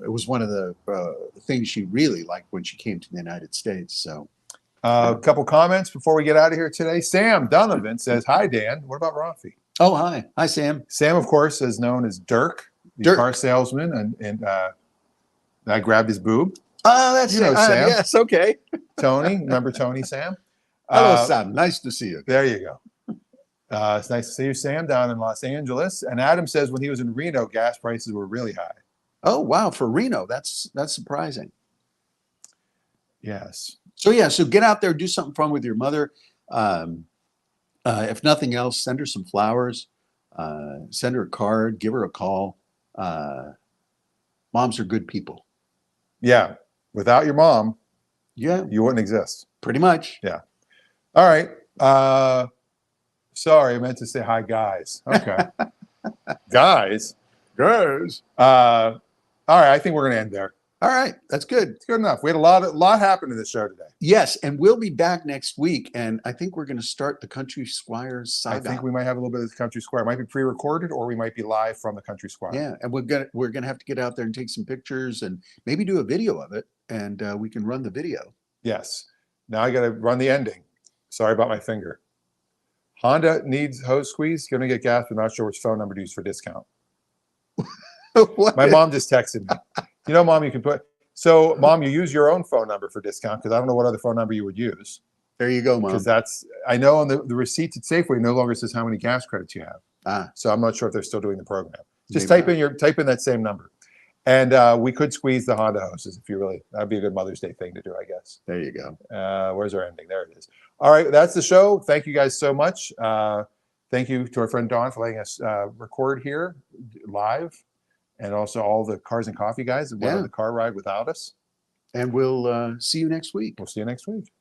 S2: it was one of the things she really liked when she came to the United States. So,
S1: a couple comments before we get out of here today. Sam Donovan says, "Hi, Dan. What about Raffi?"
S2: oh, hi, Sam.
S1: Sam, of course, is known as Dirk, the
S2: Dirk.
S1: car salesman, and I grabbed his boob.
S2: Oh, that's
S1: You know Sam.
S2: Yes, okay.
S1: Tony, remember Tony, Sam?
S2: Hello, Sam. Nice to see you.
S1: There you go. It's nice to see you, Sam, down in Los Angeles. And Adam says when he was in Reno, gas prices were really high.
S2: Oh, wow, for Reno, that's surprising.
S1: Yes.
S2: So yeah, so get out there, do something fun with your mother. If nothing else, send her some flowers, send her a card, give her a call. Moms are good people.
S1: Yeah. Without your mom,
S2: Yeah,
S1: you wouldn't exist.
S2: pretty much.
S1: All right. Sorry, I meant to say hi, guys. Okay. Guys.
S2: Girls.
S1: All right. I think we're going to end there.
S2: All right, that's good.
S1: It's good enough. We had a lot happen in this show today.
S2: Yes, and we'll be back next week, and I think we're going to start the Country Squires
S1: I
S2: saga.
S1: think we might have a little bit of the Country Squire. It might be pre-recorded or we might be live from the Country Squire.
S2: Yeah, and we're gonna have to get out there and take some pictures and maybe do a video of it, and we can run the video.
S1: Yes. Now I got to run the ending. Sorry about my finger. Honda needs hose squeeze. Going to get gas, but not sure which phone number to use for discount.
S2: What?
S1: My mom just texted me. You know, Mom, you can put. So, Mom, you use your own phone number for discount because I don't know what other phone number you would use.
S2: There you go, Mom.
S1: Because I know on the receipts at Safeway no longer says how many gas credits you have. So I'm not sure if they're still doing the program. Just
S2: Maybe
S1: type in that same number. And we could squeeze the Honda hoses if you really, that'd be a good Mother's Day thing to do, I guess.
S2: There you go.
S1: Where's our ending? There it is. All right, that's the show. Thank you guys so much. Thank you to our friend Dawn for letting us record here live, and also all the Cars and Coffee guys that went on the car ride without us.
S2: And we'll see you next week.
S1: We'll see you next week.